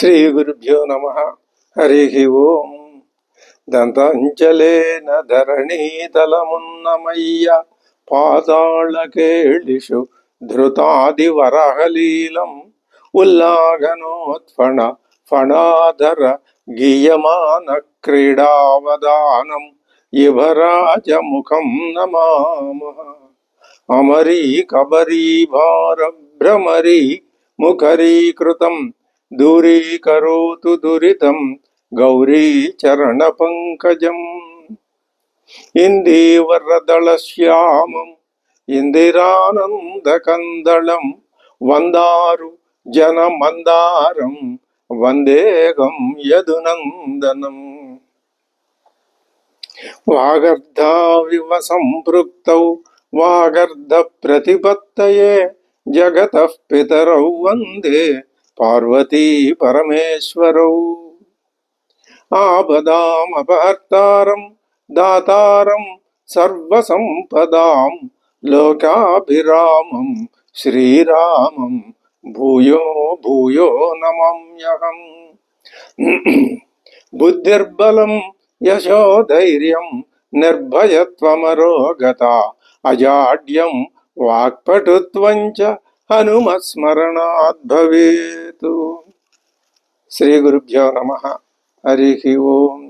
శ్రీ గురుభ్యో నమ. హరి ఓం. దంతాంజలేన ధరణీతలమున్నమయ్య పాతాళకేళిషు ధృతాదివరహలీలం ఉల్లాఘనోత్ఫణ ఫణాధర గీయమాన క్రీడావదానం యువరాజముఖం నమామః. అమరీ కబరీ భార భ్రమరీ ముఖరీకృతం దూరీకరోతు దురితం గౌరీ చరణ పంకజం. ఇందీవరదళశ్యామం ఇందిరానందకందళం వందారు జనమందారం వందేగం యదునందనం. వాగర్ధావివ సంపృక్తౌ వాగర్ధ ప్రతిపత్తయే జగతః పితరౌ వందే పార్వతీ పరమేశ్వరౌ. ఆపదామపహర్తారం దాతారం సర్వసంపదాం లోకాభిరామం శ్రీరామం భూయో భూయో నమామ్యహం. బుద్ధిర్బలం యశోధైర్యం నిర్భయత్వమరోగత అజాడ్యం వాక్పటుత్వం చ హనుమత్స్మరణాత్ భవేతు. శ్రీ గురుభ్యో నమః. హరి ఓం.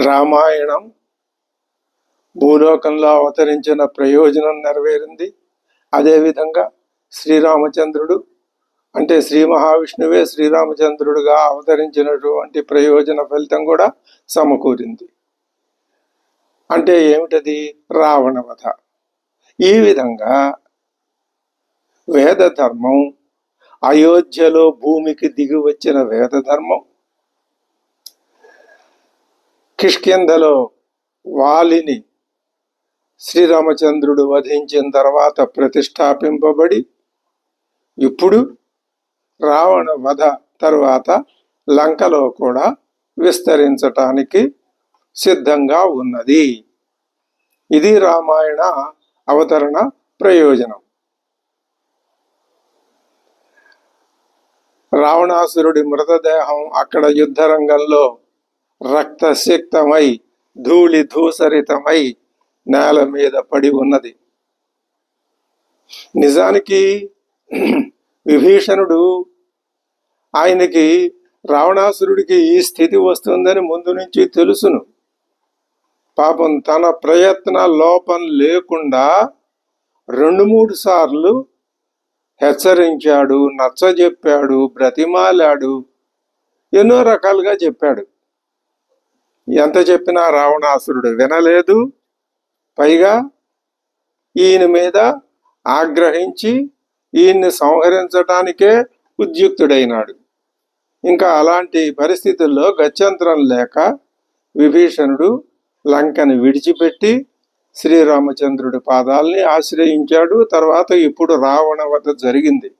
రామాయణం భూలోకంలో అవతరించిన ప్రయోజనం నెరవేరింది. అదేవిధంగా శ్రీరామచంద్రుడు అంటే శ్రీ మహావిష్ణువే శ్రీరామచంద్రుడుగా అవతరించినటువంటి ప్రయోజన ఫలితం కూడా సమకూరింది. అంటే ఏమిటది? రావణ వధ. ఈ విధంగా వేద ధర్మం, అయోధ్యలో భూమికి దిగి వచ్చిన వేద ధర్మం, కిష్కింధలో వాలిని శ్రీరామచంద్రుడు వధించిన తర్వాత ప్రతిష్టాపింపబడి, ఇప్పుడు రావణ వధ తర్వాత లంకలో కూడా విస్తరించటానికి సిద్ధంగా ఉన్నది. ఇది రామాయణ అవతరణ ప్రయోజనం. రావణాసురుడి మృతదేహం అక్కడ యుద్ధరంగంలో రక్తసిక్తమై ధూళి ధూసరితమై నేల మీద పడి ఉన్నది. నిజానికి విభీషణుడు ఆయనకి రావణాసురుడికి ఈ స్థితి వస్తుందని ముందు నుంచి తెలుసును. పాపం తన ప్రయత్న లోపం లేకుండా 2-3 సార్లు హెచ్చరించాడు, నచ్చజెప్పాడు, బ్రతిమాలాడు, ఎన్నో రకాలుగా చెప్పాడు. ఎంత చెప్పినా రావణాసురుడు వినలేదు. పైగా ఈయన మీద ఆగ్రహించి ఈయన్ని సంహరించటానికే ఉద్యుక్తుడైనాడు. ఇంకా అలాంటి పరిస్థితుల్లో గత్యంతరం లేక విభీషణుడు లంకని విడిచిపెట్టి శ్రీరామచంద్రుడి పాదాల్ని ఆశ్రయించాడు. తర్వాత ఇప్పుడు రావణ వధ జరిగింది.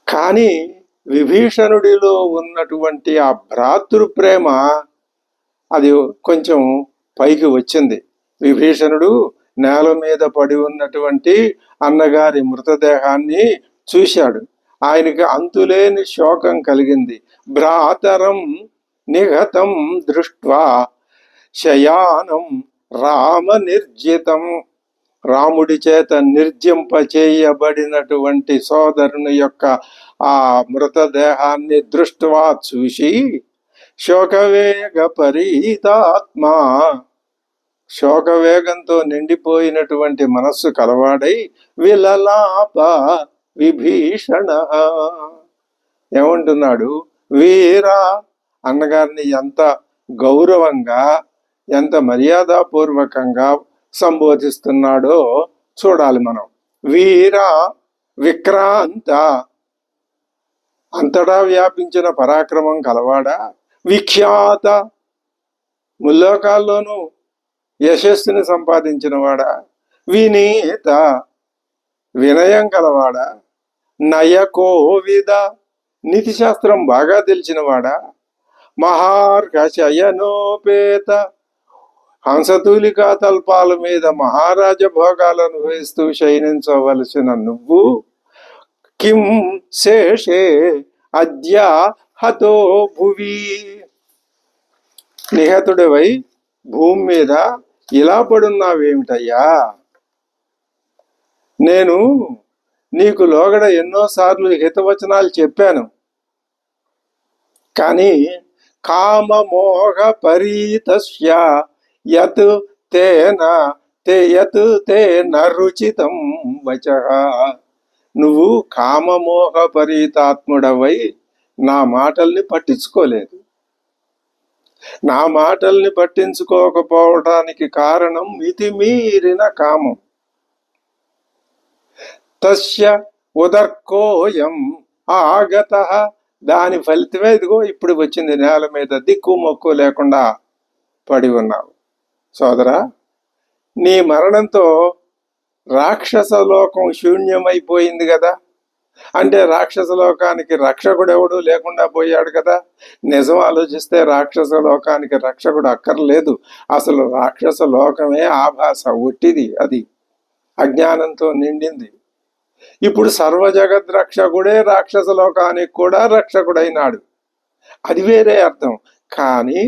కానీ విభీషణుడిలో ఉన్నటువంటి ఆ భ్రాతృ ప్రేమ అది కొంచెం పైకి వచ్చింది. విభీషణుడు నేల మీద పడి ఉన్నటువంటి అన్నగారి మృతదేహాన్ని చూశాడు. ఆయనకి అంతులేని శోకం కలిగింది. భ్రాతరం నిహతం దృష్ట్వా శయానం రామ నిర్జితం. రాముడి చేత నిర్జింపచేయబడినటువంటి సోదరుని యొక్క ఆ మృతదేహాన్ని దృష్ట్వా చూసి శోకవేగ పరీతాత్మా, శోకవేగంతో నిండిపోయినటువంటి మనస్సు కలవాడై విలలాప విభీషణ. ఏమంటున్నాడు? వీరా, అన్నగారిని ఎంత గౌరవంగా ఎంత మర్యాదపూర్వకంగా సంబోధిస్తున్నాడో చూడాలి మనం. వీర విక్రాంత, అంతటా వ్యాపించిన పరాక్రమం కలవాడా. విఖ్యాత, ముల్లోకాల్లోనూ యశస్సుని సంపాదించినవాడా. వినీత, వినయం కలవాడా. నయకోవిద, నీతిశాస్త్రం బాగా తెలిసినవాడా. మహార్ఘశయనోపేత, హంసతూలికా తల్పాల మీద మహారాజ భోగాలు అనుభవిస్తూ శయనించవలసిన నువ్వు కిం శేషే అద్య హతో భువి, నిహతుడివై భూమి మీద ఇలా పడున్నావేమిటయ్యా? నేను నీకు లోగడ ఎన్నోసార్లు హితవచనాలు చెప్పాను, కానీ కామమోహ పరీతస్య యత్ తేన యత్ తేన రుచితం వచః, నువ్వు కామమోహ పరీతాత్ముడవై నా మాటల్ని పట్టించుకోలేదు. నా మాటల్ని పట్టించుకోకపోవటానికి కారణం మితిమీరిన కామం. తస్య ఉదర్కోయం ఆగత, దాని ఫలితమే ఇదిగో ఇప్పుడు వచ్చింది. నేల మీద దిక్కు మొక్కు లేకుండా పడి ఉన్నావు. సోదరా, నీ మరణంతో రాక్షస లోకం శూన్యమైపోయింది కదా. అంటే రాక్షస లోకానికి రక్షకుడు ఎవడు లేకుండా పోయాడు కదా. నిజం ఆలోచిస్తే రాక్షస లోకానికి రక్షకుడు అక్కర్లేదు. అసలు రాక్షస లోకమే ఆభాస, ఒట్టిది, అది అజ్ఞానంతో నిండింది. ఇప్పుడు సర్వ జగద్ రక్షకుడే రాక్షస లోకానికి కూడా రక్షకుడైనాడు, అది వేరే అర్థం. కానీ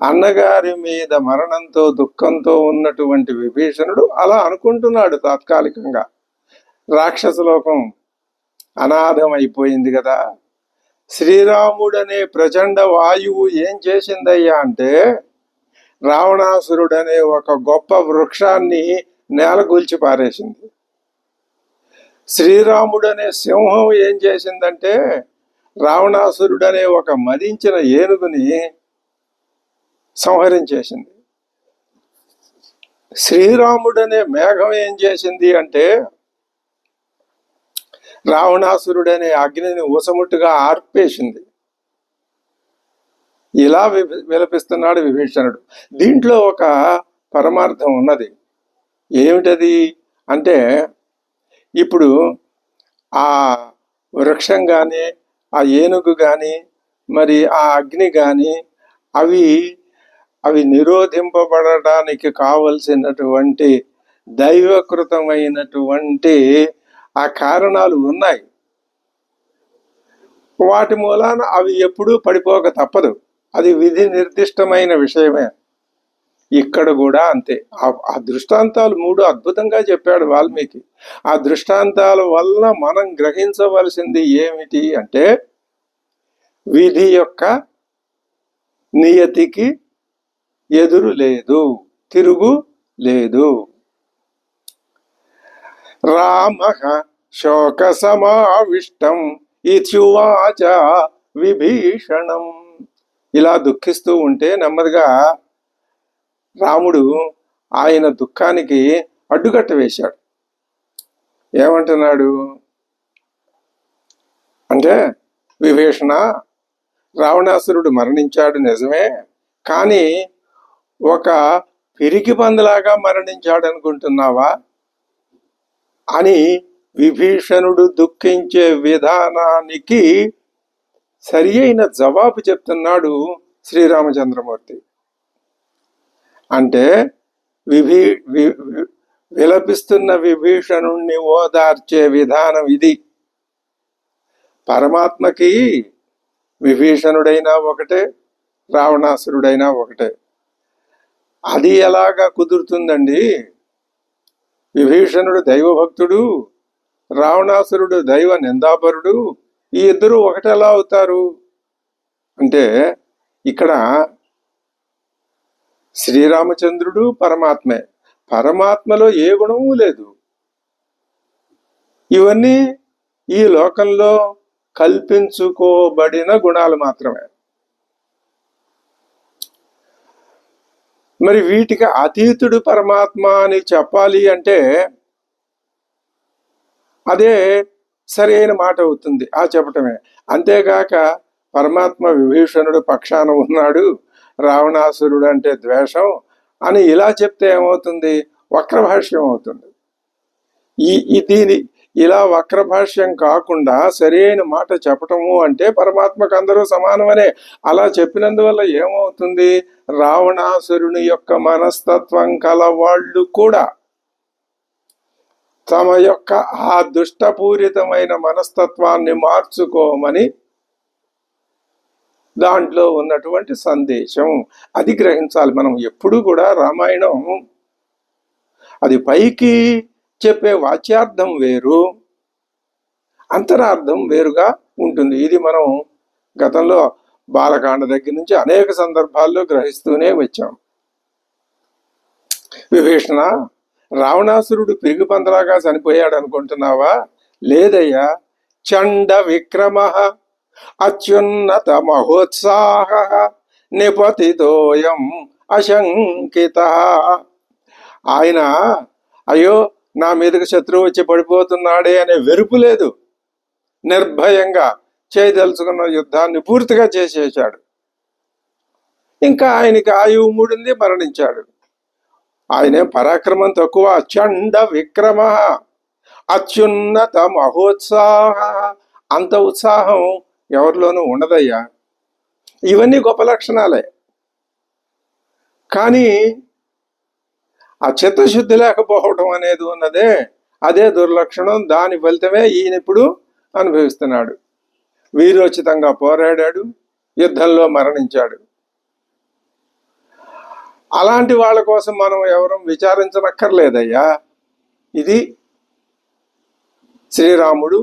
అన్నగారి మీద మరణంతో దుఃఖంతో ఉన్నటువంటి విభీషణుడు అలా అనుకుంటున్నాడు తాత్కాలికంగా. రాక్షస లోకం అనాథమైపోయింది కదా. శ్రీరాముడనే ప్రచండ వాయువు ఏం చేసిందయ్యా అంటే, రావణాసురుడనే ఒక గొప్ప వృక్షాన్ని నేలగూల్చి పారేసింది. శ్రీరాముడనే సింహం ఏం చేసిందంటే, రావణాసురుడనే ఒక మదించిన ఏనుగుని సంహరించేసింది. శ్రీరాముడనే మేఘం ఏం చేసింది అంటే, రావణాసురుడనే అగ్నిని ఊసముట్టుగా ఆర్పేసింది. ఇలా విలపిస్తున్నాడు విభీషణుడు. దీంట్లో ఒక పరమార్థం ఉన్నది. ఏమిటది అంటే, ఇప్పుడు ఆ వృక్షం కానీ, ఆ ఏనుగు కానీ, మరి ఆ అగ్ని కానీ, అవి నిరోధింపబడటానికి కావలసినటువంటి దైవకృతమైనటువంటి ఆ కారణాలు ఉన్నాయి. వాటి మూలాన అవి ఎప్పుడూ పడిపోక తప్పదు. అది విధి నిర్దిష్టమైన విషయమే. ఇక్కడ కూడా అంతే. ఆ దృష్టాంతాలు 3 అద్భుతంగా చెప్పాడు వాల్మీకి. ఆ దృష్టాంతాల వల్ల మనం గ్రహించవలసింది ఏమిటి అంటే, విధి యొక్క నియతికి ఎదురు లేదు, తిరుగు లేదు. రామః శోక సమావిష్టం ఇత్యువాచ విభీషణం. ఇలా దుఃఖిస్తూ ఉంటే నెమ్మదిగా రాముడు ఆయన దుఃఖానికి అడ్డుకట్ట వేశాడు. ఏమంటున్నాడు అంటే, విభీషణ, రావణాసురుడు మరణించాడు నిజమే, కానీ ఒక పిరికి పందులాగా మరణించాడు అనుకుంటున్నావా అని విభీషణుడు దుఃఖించే విధానానికి సరి అయిన జవాబు చెప్తున్నాడు శ్రీరామచంద్రమూర్తి. అంటే విలపిస్తున్న విభీషణుణ్ణి ఓదార్చే విధానం ఇది. పరమాత్మకి విభీషణుడైనా ఒకటే, రావణాసురుడైనా ఒకటే. అది ఎలాగా కుదురుతుందండి? విభీషణుడు దైవభక్తుడు, రావణాసురుడు దైవ నిందాపరుడు. ఈ ఇద్దరు ఒకటెలా అవుతారు అంటే, ఇక్కడ శ్రీరామచంద్రుడు పరమాత్మే. పరమాత్మలో ఏ గుణము లేదు. ఇవన్నీ ఈ లోకంలో కల్పించుకోబడిన గుణాలు మాత్రమే. మరి వీటికి అతీతుడు పరమాత్మ అని చెప్పాలి అంటే అదే సరైన మాట అవుతుంది ఆ చెప్పటమే. అంతేగాక పరమాత్మ విభీషణుడు పక్షాన ఉన్నాడు, రావణాసురుడు అంటే ద్వేషం అని ఇలా చెప్తే ఏమవుతుంది? వక్రభాష్యం అవుతుంది. ఇలా వక్రభాష్యం కాకుండా సరైన మాట చెప్పటము అంటే పరమాత్మకు అందరూ సమానమనే. అలా చెప్పినందువల్ల ఏమవుతుంది? రావణాసురుని యొక్క మనస్తత్వం కలవాళ్ళు కూడా తమ యొక్క ఆ దుష్టపూరితమైన మనస్తత్వాన్ని మార్చుకోమని దాంట్లో ఉన్నటువంటి సందేశం అది గ్రహించాలి. మనం ఎప్పుడు కూడా రామాయణం అది పైకి చెప్పే వాచ్యార్థం వేరు, అంతరార్థం వేరుగా ఉంటుంది. ఇది మనం గతంలో బాలకాండ దగ్గర నుంచి అనేక సందర్భాల్లో గ్రహిస్తూనే వచ్చాం. విభీషణ, రావణాసురుడు పిరిగి పందలాగా చనిపోయాడు అనుకుంటున్నావా? లేదయ్యా. చండ విక్రమ అత్యున్నత మహోత్సాహ నిపతితోయం అశంకిత. ఆయన అయ్యో నా మీదకి శత్రువు వచ్చి పడిపోతున్నాడే అనే వెరుపు లేదు. నిర్భయంగా చేయదలుచుకున్న యుద్ధాన్ని పూర్తిగా చేసేశాడు. ఇంకా ఆయనకి ఆయువు మూడింది, మరణించాడు. ఆయనే పరాక్రమం తక్కువ. చండ విక్రమ అత్యున్నత మహోత్సాహ. అంత ఉత్సాహం ఎవరిలోనూ ఉండదయ్యా. ఇవన్నీ గొప్ప లక్షణాలే. కానీ ఆ చిత్తశుద్ధి లేకపోవడం అనేది ఉన్నదే, అదే దుర్లక్షణం. దాని ఫలితమే ఈయన ఇప్పుడు అనుభవిస్తున్నాడు. వీరోచితంగా పోరాడాడు, యుద్ధంలో మరణించాడు. అలాంటి వాళ్ళ కోసం మనం ఎవరూ విచారించనక్కర్లేదయ్యా. ఇది శ్రీరాముడు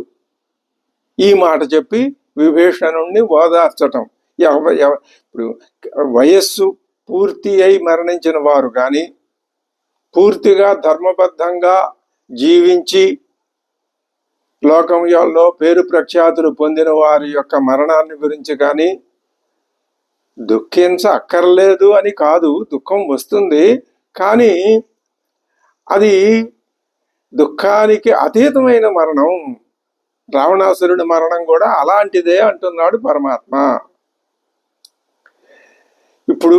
ఈ మాట చెప్పి విభీషణుణ్ణి ఓదార్చటం. ఇప్పుడు వయస్సు పూర్తి అయి మరణించిన వారు కానీ, పూర్తిగా ధర్మబద్ధంగా జీవించి లోకంలో పేరు ప్రఖ్యాతులు పొందిన వారి యొక్క మరణాన్ని గురించి కానీ దుఃఖించ అక్కర్లేదు అని కాదు. దుఃఖం వస్తుంది, కానీ అది దుఃఖానికి అతీతమైన మరణం. రావణాసురుడి మరణం కూడా అలాంటిదే అంటున్నాడు పరమాత్మ. ఇప్పుడు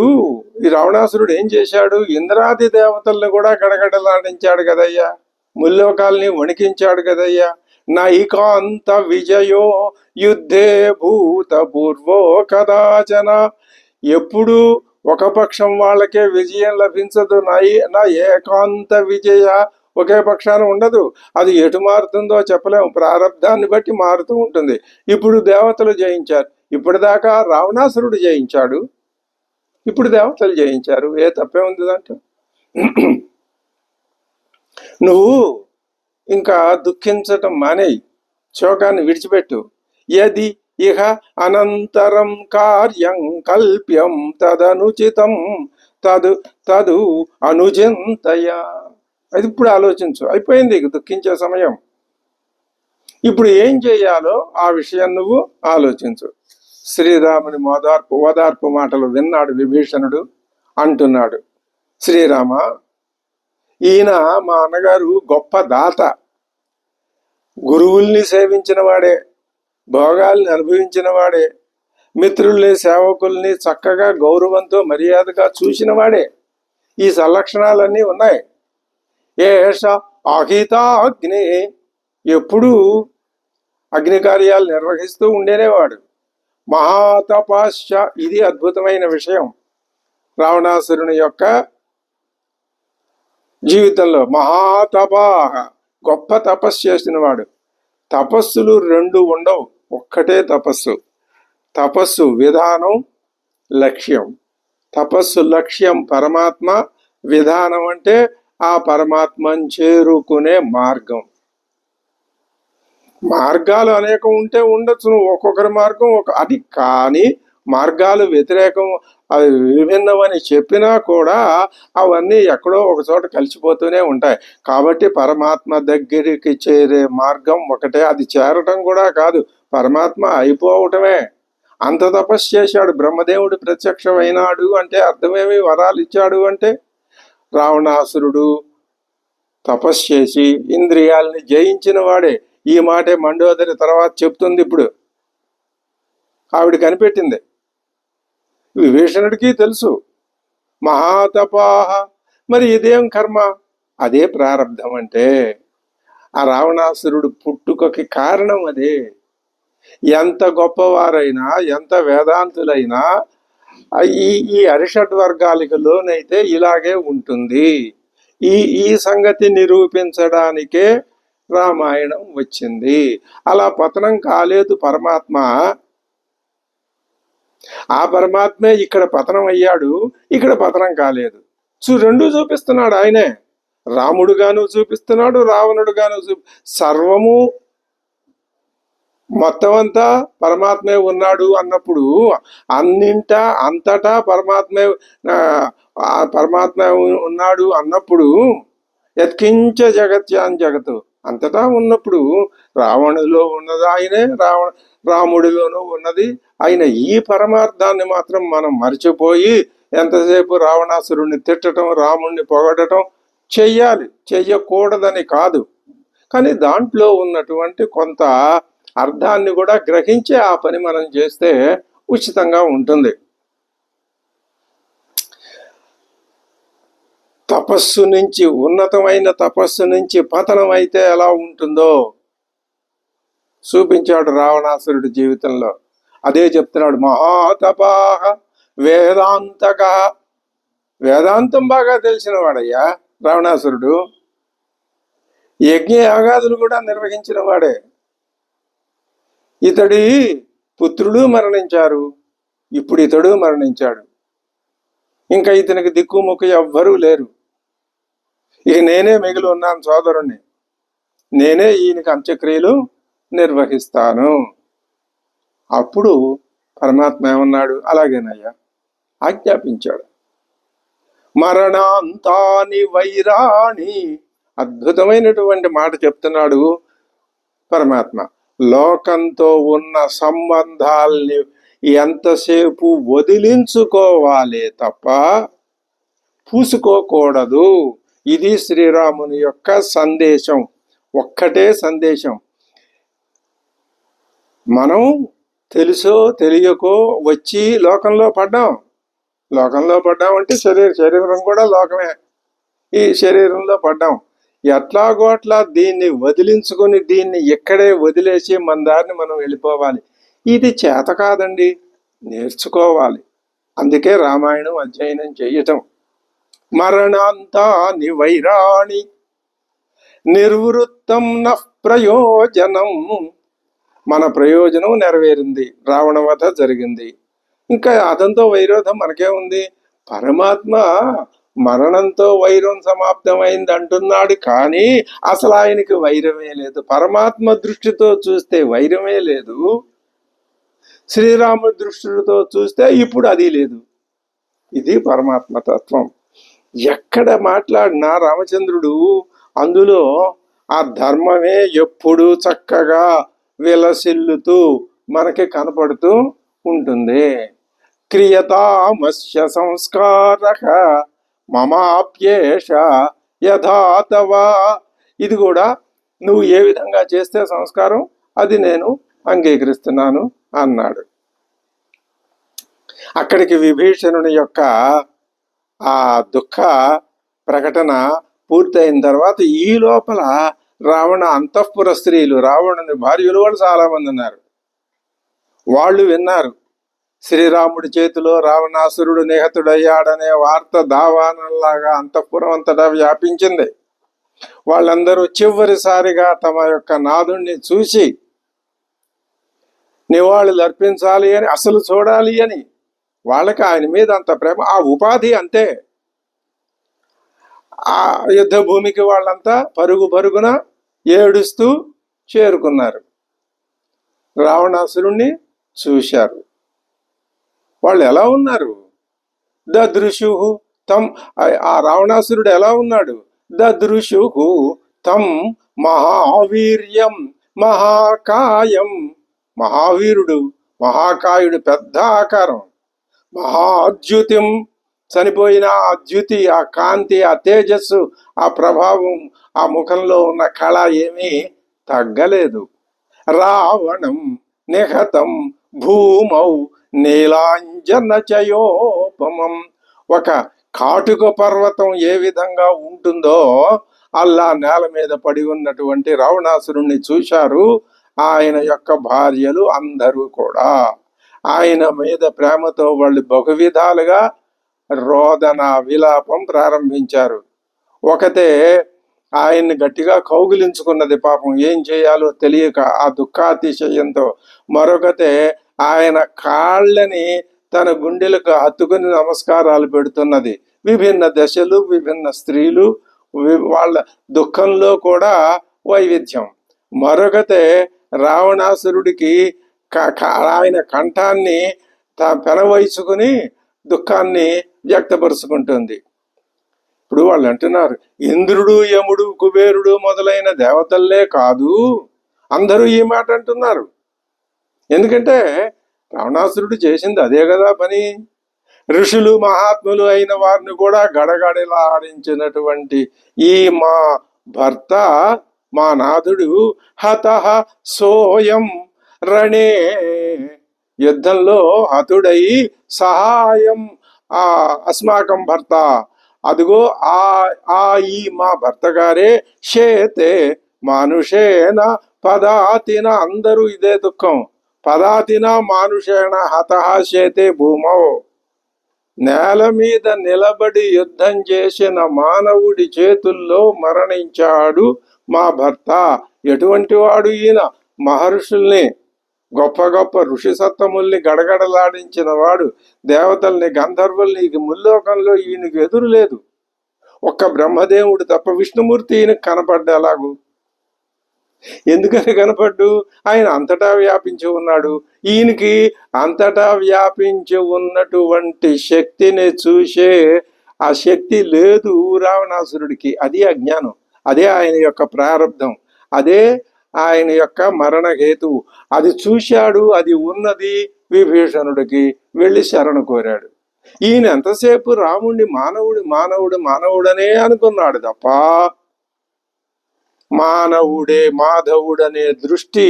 ఈ రావణాసురుడు ఏం చేశాడు? ఇంద్రాది దేవతల్ని కూడా గడగడలాడించాడు కదయ్యా, ముల్లోకాల్ని వణికించాడు కదయ్యా. నైకాంత విజయో యుద్ధే భూత పూర్వో కదాచన. ఎప్పుడు ఒక పక్షం వాళ్ళకే విజయం లభించదు. నా ఏకాంత విజయ ఒకే పక్షాన ఉండదు. అది ఎటు మారుతుందో చెప్పలేము, ప్రారంధాన్ని బట్టి మారుతూ ఉంటుంది. ఇప్పుడు దేవతలు జయించారు, ఇప్పటిదాకా రావణాసురుడు జయించాడు, ఇప్పుడు దేవతలు జయించారు. ఏ తప్పే ఉంది దాంట్లో? నువ్వు ఇంకా దుఃఖించటం మానేయి, శోకాన్ని విడిచిపెట్టు. యది ఇహ అనంతరం కార్యం కల్ప్యం తదనుచితం తదు అనుచింతయ. అది ఇప్పుడు ఆలోచించు. అయిపోయింది దుఃఖించే సమయం. ఇప్పుడు ఏం చేయాలో ఆ విషయం నువ్వు ఆలోచించు. శ్రీరాముని ఓదార్పు మాటలు విన్నాడు విభీషణుడు. అంటున్నాడు, శ్రీరామ, ఈయన మా అన్నగారు గొప్ప దాత, గురువుల్ని సేవించిన వాడే, భోగాల్ని అనుభవించిన వాడే, మిత్రుల్ని సేవకుల్ని చక్కగా గౌరవంతో మర్యాదగా చూసిన వాడే. ఈ సలక్షణాలన్నీ ఉన్నాయి. ఏష అహితాగ్ని, ఎప్పుడూ అగ్ని కార్యాలు నిర్వహిస్తూ ఉండేనేవాడు. మహాతపాశ్చ, ఇది అద్భుతమైన విషయం రావణాసురుని యొక్క జీవితంలో. మహాతపాహ, గొప్ప తపస్సు చేసినవాడు. తపస్సులు రెండు ఉండవు, ఒక్కటే తపస్సు. తపస్సు విధానం, లక్ష్యం. తపస్సు లక్ష్యం పరమాత్మ, విధానం అంటే ఆ పరమాత్మను చేరుకునే మార్గం. మార్గాలు అనేకం ఉంటే ఉండొచ్చు, ఒక్కొక్కరి మార్గం అది. కానీ మార్గాలు వ్యతిరేకం, అవి విభిన్నమని చెప్పినా కూడా అవన్నీ ఎక్కడో ఒక చోట కలిసిపోతూనే ఉంటాయి. కాబట్టి పరమాత్మ దగ్గరికి చేరే మార్గం ఒకటే. అది చేరటం కూడా కాదు, పరమాత్మ అయిపోవటమే. అంత తపస్సు చేశాడు. బ్రహ్మదేవుడు ప్రత్యక్షమైనాడు అంటే అర్థమేమి? వరాలు ఇచ్చాడు అంటే. రావణాసురుడు తపస్సు చేసి ఇంద్రియాలని జయించిన వాడే. ఈ మాటే మండోదరి తర్వాత చెప్తుంది. ఇప్పుడు ఆవిడ కనిపెట్టింది, విభీషణుడికి తెలుసు. మహాతపాహ, మరి ఇదేం కర్మ? అదే ప్రారంధం అంటే. ఆ రావణాసురుడు పుట్టుకకి కారణం అదే. ఎంత గొప్పవారైనా, ఎంత వేదాంతులైనా ఈ ఈ అరిషడ్ వర్గాలకు లోనైతే ఇలాగే ఉంటుంది. ఈ ఈ సంగతి నిరూపించడానికే రామాయణం వచ్చింది. అలా పతనం కాలేదు పరమాత్మ. ఆ పరమాత్మే ఇక్కడ పతనం అయ్యాడు, ఇక్కడ పతనం కాలేదు. రెండు చూపిస్తున్నాడు ఆయనే. రాముడుగాను చూపిస్తున్నాడు, రావణుడుగాను సర్వము మొత్తం అంతా పరమాత్మే ఉన్నాడు అన్నప్పుడు, అన్నింటా అంతటా పరమాత్మే పరమాత్మ ఉన్నాడు అన్నప్పుడు, యత్కించ జగత్యాన్ జగత్, అంతటా ఉన్నప్పుడు రావణులో ఉన్నది ఆయనే, రాముడిలోనూ ఉన్నది ఆయన. ఈ పరమార్థాన్ని మాత్రం మనం మర్చిపోయి ఎంతసేపు రావణాసురుణ్ణి తిట్టడం, రాముణ్ణి పొగడటం చెయ్యాలి. చెయ్యకూడదని కాదు, కానీ దాంట్లో ఉన్నటువంటి కొంత అర్థాన్ని కూడా గ్రహించి ఆ పని మనం చేస్తే ఉచితంగా ఉంటుంది. తపస్సు నుంచి, ఉన్నతమైన తపస్సు నుంచి పతనం అయితే ఎలా ఉంటుందో చూపించాడు రావణాసురుడి జీవితంలో. అదే చెప్తున్నాడు, మహాతపాహ వేదాంతక. వేదాంతం బాగా తెలిసిన వాడయ్యా రావణాసురుడు. యజ్ఞ యాగాదులు కూడా నిర్వహించిన వాడే. ఇతడి పుత్రుడు మరణించారు, ఇప్పుడు ఇతడు మరణించాడు. ఇంకా ఇతనికి దిక్కుముక్కు ఎవ్వరూ లేరు. ఇక నేనే మిగిలి ఉన్నాను సోదరుణ్ణి, నేనే ఈయనకి అంత్యక్రియలు నిర్వహిస్తాను. అప్పుడు పరమాత్మ ఏమన్నాడు, అలాగేనయ్యా ఆజ్ఞాపించాడు. మరణాంతాని వైరాణి, అద్భుతమైనటువంటి మాట చెప్తున్నాడు పరమాత్మ. లోకంతో ఉన్న సంబంధాల్ని ఎంతసేపు వదిలించుకోవాలే తప్ప పూసుకోకూడదు. ఇది శ్రీరాముని యొక్క సందేశం. ఒక్కటే సందేశం. మనం తెలుసో తెలియకో వచ్చి లోకంలో పడ్డాం. లోకంలో పడ్డామంటే శరీరం కూడా లోకమే. ఈ శరీరంలో పడ్డాం. ఎట్లాగో అట్లా దీన్ని వదిలించుకొని, దీన్ని ఇక్కడే వదిలేసి మన దారిని మనం వెళ్ళిపోవాలి. ఇది చేత కాదండి, నేర్చుకోవాలి. అందుకే రామాయణం అధ్యయనం చేయటం. మరణాంతాని వైరాణి నిర్వృత్తం నః ప్రయోజనం. మన ప్రయోజనం నెరవేరింది, రావణవధ జరిగింది. ఇంకా అదంతో వైరోధం మనకే ఉంది. పరమాత్మ మరణంతో వైరం సమాప్తమైంది అంటున్నాడు, కానీ అసలు ఆయనకి వైరమే లేదు. పరమాత్మ దృష్టితో చూస్తే వైరమే లేదు, శ్రీరాముడి దృష్టితో చూస్తే ఇప్పుడు అది లేదు. ఇది పరమాత్మ తత్వం. ఎక్కడ మాట్లాడినా రామచంద్రుడు అందులో ఆ ధర్మమే ఎప్పుడు చక్కగా విలసిల్లుతూ మనకి కనపడుతూ ఉంటుంది. క్రియతామస్య సంస్కారః మమాప్యేష యథాతవా. ఇది కూడా నువ్వు ఏ విధంగా చేస్తే సంస్కారం అది నేను అంగీకరిస్తున్నాను అన్నాడు. అక్కడికి విభీషణుని యొక్క ఆ దుఃఖ ప్రకటన పూర్తయిన తర్వాత ఈ లోపల రావణ అంతఃపుర స్త్రీలు, రావణుని భార్యలు వాళ్ళు చాలా మంది ఉన్నారు. వాళ్ళు విన్నారు శ్రీరాముడి చేతిలో రావణాసురుడు నిహతుడయ్యాడనే వార్త దావానంలాగా అంతఃపురం అంతటా వ్యాపించింది. వాళ్ళందరూ చివరిసారిగా తమ యొక్క నాథుణ్ణి చూసి నివాళులు అర్పించాలి అని, అసలు చూడాలి అని వాళ్ళకి ఆయన మీద అంత ప్రేమ. ఆ ఉపాధి అంతే. ఆ యుద్ధ భూమికి వాళ్ళంతా పరుగు పరుగున ఏడుస్తూ చేరుకున్నారు. రావణాసురుణ్ణి చూశారు. వాళ్ళు ఎలా ఉన్నారు? దదృశుః తం. ఆ రావణాసురుడు ఎలా ఉన్నాడు? దదృశుః తం మహావీర్యం మహాకాయం. మహావీరుడు, మహాకాయుడు, పెద్ద ఆకారం. మహాద్యుతిం, చనిపోయిన ఆ ద్యుతి, ఆ కాంతి, ఆ తేజస్సు, ఆ ప్రభావం, ఆ ముఖంలో ఉన్న కళ ఏమీ తగ్గలేదు. రావణం నిహతం భూమౌ నీలాంజన చయోపమం. ఒక కాటుక పర్వతం ఏ విధంగా ఉంటుందో అల్లా నేల మీద పడి ఉన్నటువంటి రావణాసురుణ్ణి చూశారు ఆయన యొక్క భార్యలు అందరూ కూడా. ఆయన మీద ప్రేమతో వాళ్ళు బహు విధాలుగా రోదన విలాపం ప్రారంభించారు. ఒకతే ఆయన్ని గట్టిగా కౌగిలించుకున్నది పాపం, ఏం చేయాలో తెలియక ఆ దుఃఖాతిశయంతో. మరొకతే ఆయన కాళ్ళని తన గుండెలకు హత్తుకుని నమస్కారాలు పెడుతున్నది. విభిన్న దశలు, విభిన్న స్త్రీలు, వాళ్ళ దుఃఖంలో కూడా వైవిధ్యం. మరొకతే రావణాసురుడికి ఆయన కంఠాన్ని పెనవయసుకుని దుఃఖాన్ని వ్యక్తపరుచుకుంటుంది. ఇప్పుడు వాళ్ళు అంటున్నారు, ఇంద్రుడు, యముడు, కుబేరుడు మొదలైన దేవతల్లే కాదు, అందరూ ఈ మాట అంటున్నారు. ఎందుకంటే రావణాసురుడు చేసింది అదే కదా పని. ఋషులు మహాత్ములు అయిన వారిని కూడా గడగడలాడించినటువంటి ఈ మా భర్త, మా నాథుడు హతః సోయం రణే, యుద్ధంలో హతుడై సహాయం అస్మాకం భర్త, అదిగో ఈ మా భర్త గారే శేతే మానుషేణ పదాతిన, అందరూ ఇదే దుఃఖం. పదాతిన మానుషేణ హతః శేతే భూమౌ, నేల మీద నిలబడి యుద్ధం చేసిన మానవుడి చేతుల్లో మరణించాడు మా భర్త. ఎటువంటి వాడు ఈయన? మహర్షుల్ని, గొప్ప గొప్ప ఋషి సత్తముల్ని గడగడలాడించిన వాడు, దేవతల్ని, గంధర్వుల్ని. ముల్లోకంలో ఈయనకు ఎదురు లేదు. ఒక్క బ్రహ్మదేవుడు తప్ప విష్ణుమూర్తి ఈయనకు కనపడ్డలాగు. ఎందుకని కనపడ్డు? ఆయన అంతటా వ్యాపించి ఉన్నాడు. ఈయనకి అంతటా వ్యాపించి ఉన్నటువంటి శక్తిని చూసే ఆ శక్తి లేదు రావణాసురుడికి. అది అజ్ఞానం, అదే ఆయన యొక్క ప్రారంధం, అదే ఆయన యొక్క మరణ హేతువు. అది చూశాడు, అది ఉన్నది విభీషణుడికి, వెళ్ళి శరణు కోరాడు. ఈయన ఎంతసేపు రాముణ్ణి మానవుడు మానవుడు మానవుడనే అనుకున్నాడు తప్ప మానవుడే మాధవుడనే దృష్టి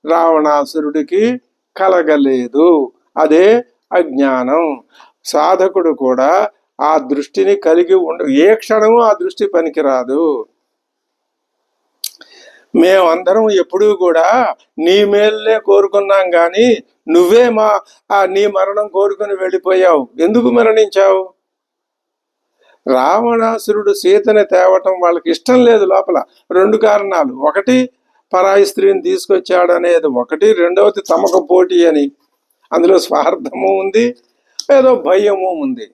రావణాసురుడికి కలగలేదు. అదే అజ్ఞానం. సాధకుడు కూడా ఆ దృష్టిని కలిగి ఏ క్షణము ఆ దృష్టి పనికిరాదు. మేమందరం ఎప్పుడూ కూడా నీ మేలునే కోరుకున్నాం గాని నువ్వే నీ మరణం కోరుకుని వెళ్ళిపోయావు. ఎందుకు మరణించావు? రావణాసురుడు సీతని తేవటం వాళ్ళకి ఇష్టం లేదు లోపల. 2 కారణాలు. ఒకటి, పరాయి స్త్రీని తీసుకొచ్చాడనేది ఒకటి. రెండవది, తమకు పోటీ అని. అందులో స్వార్థము ఉంది, ఏదో భయము ఉంది.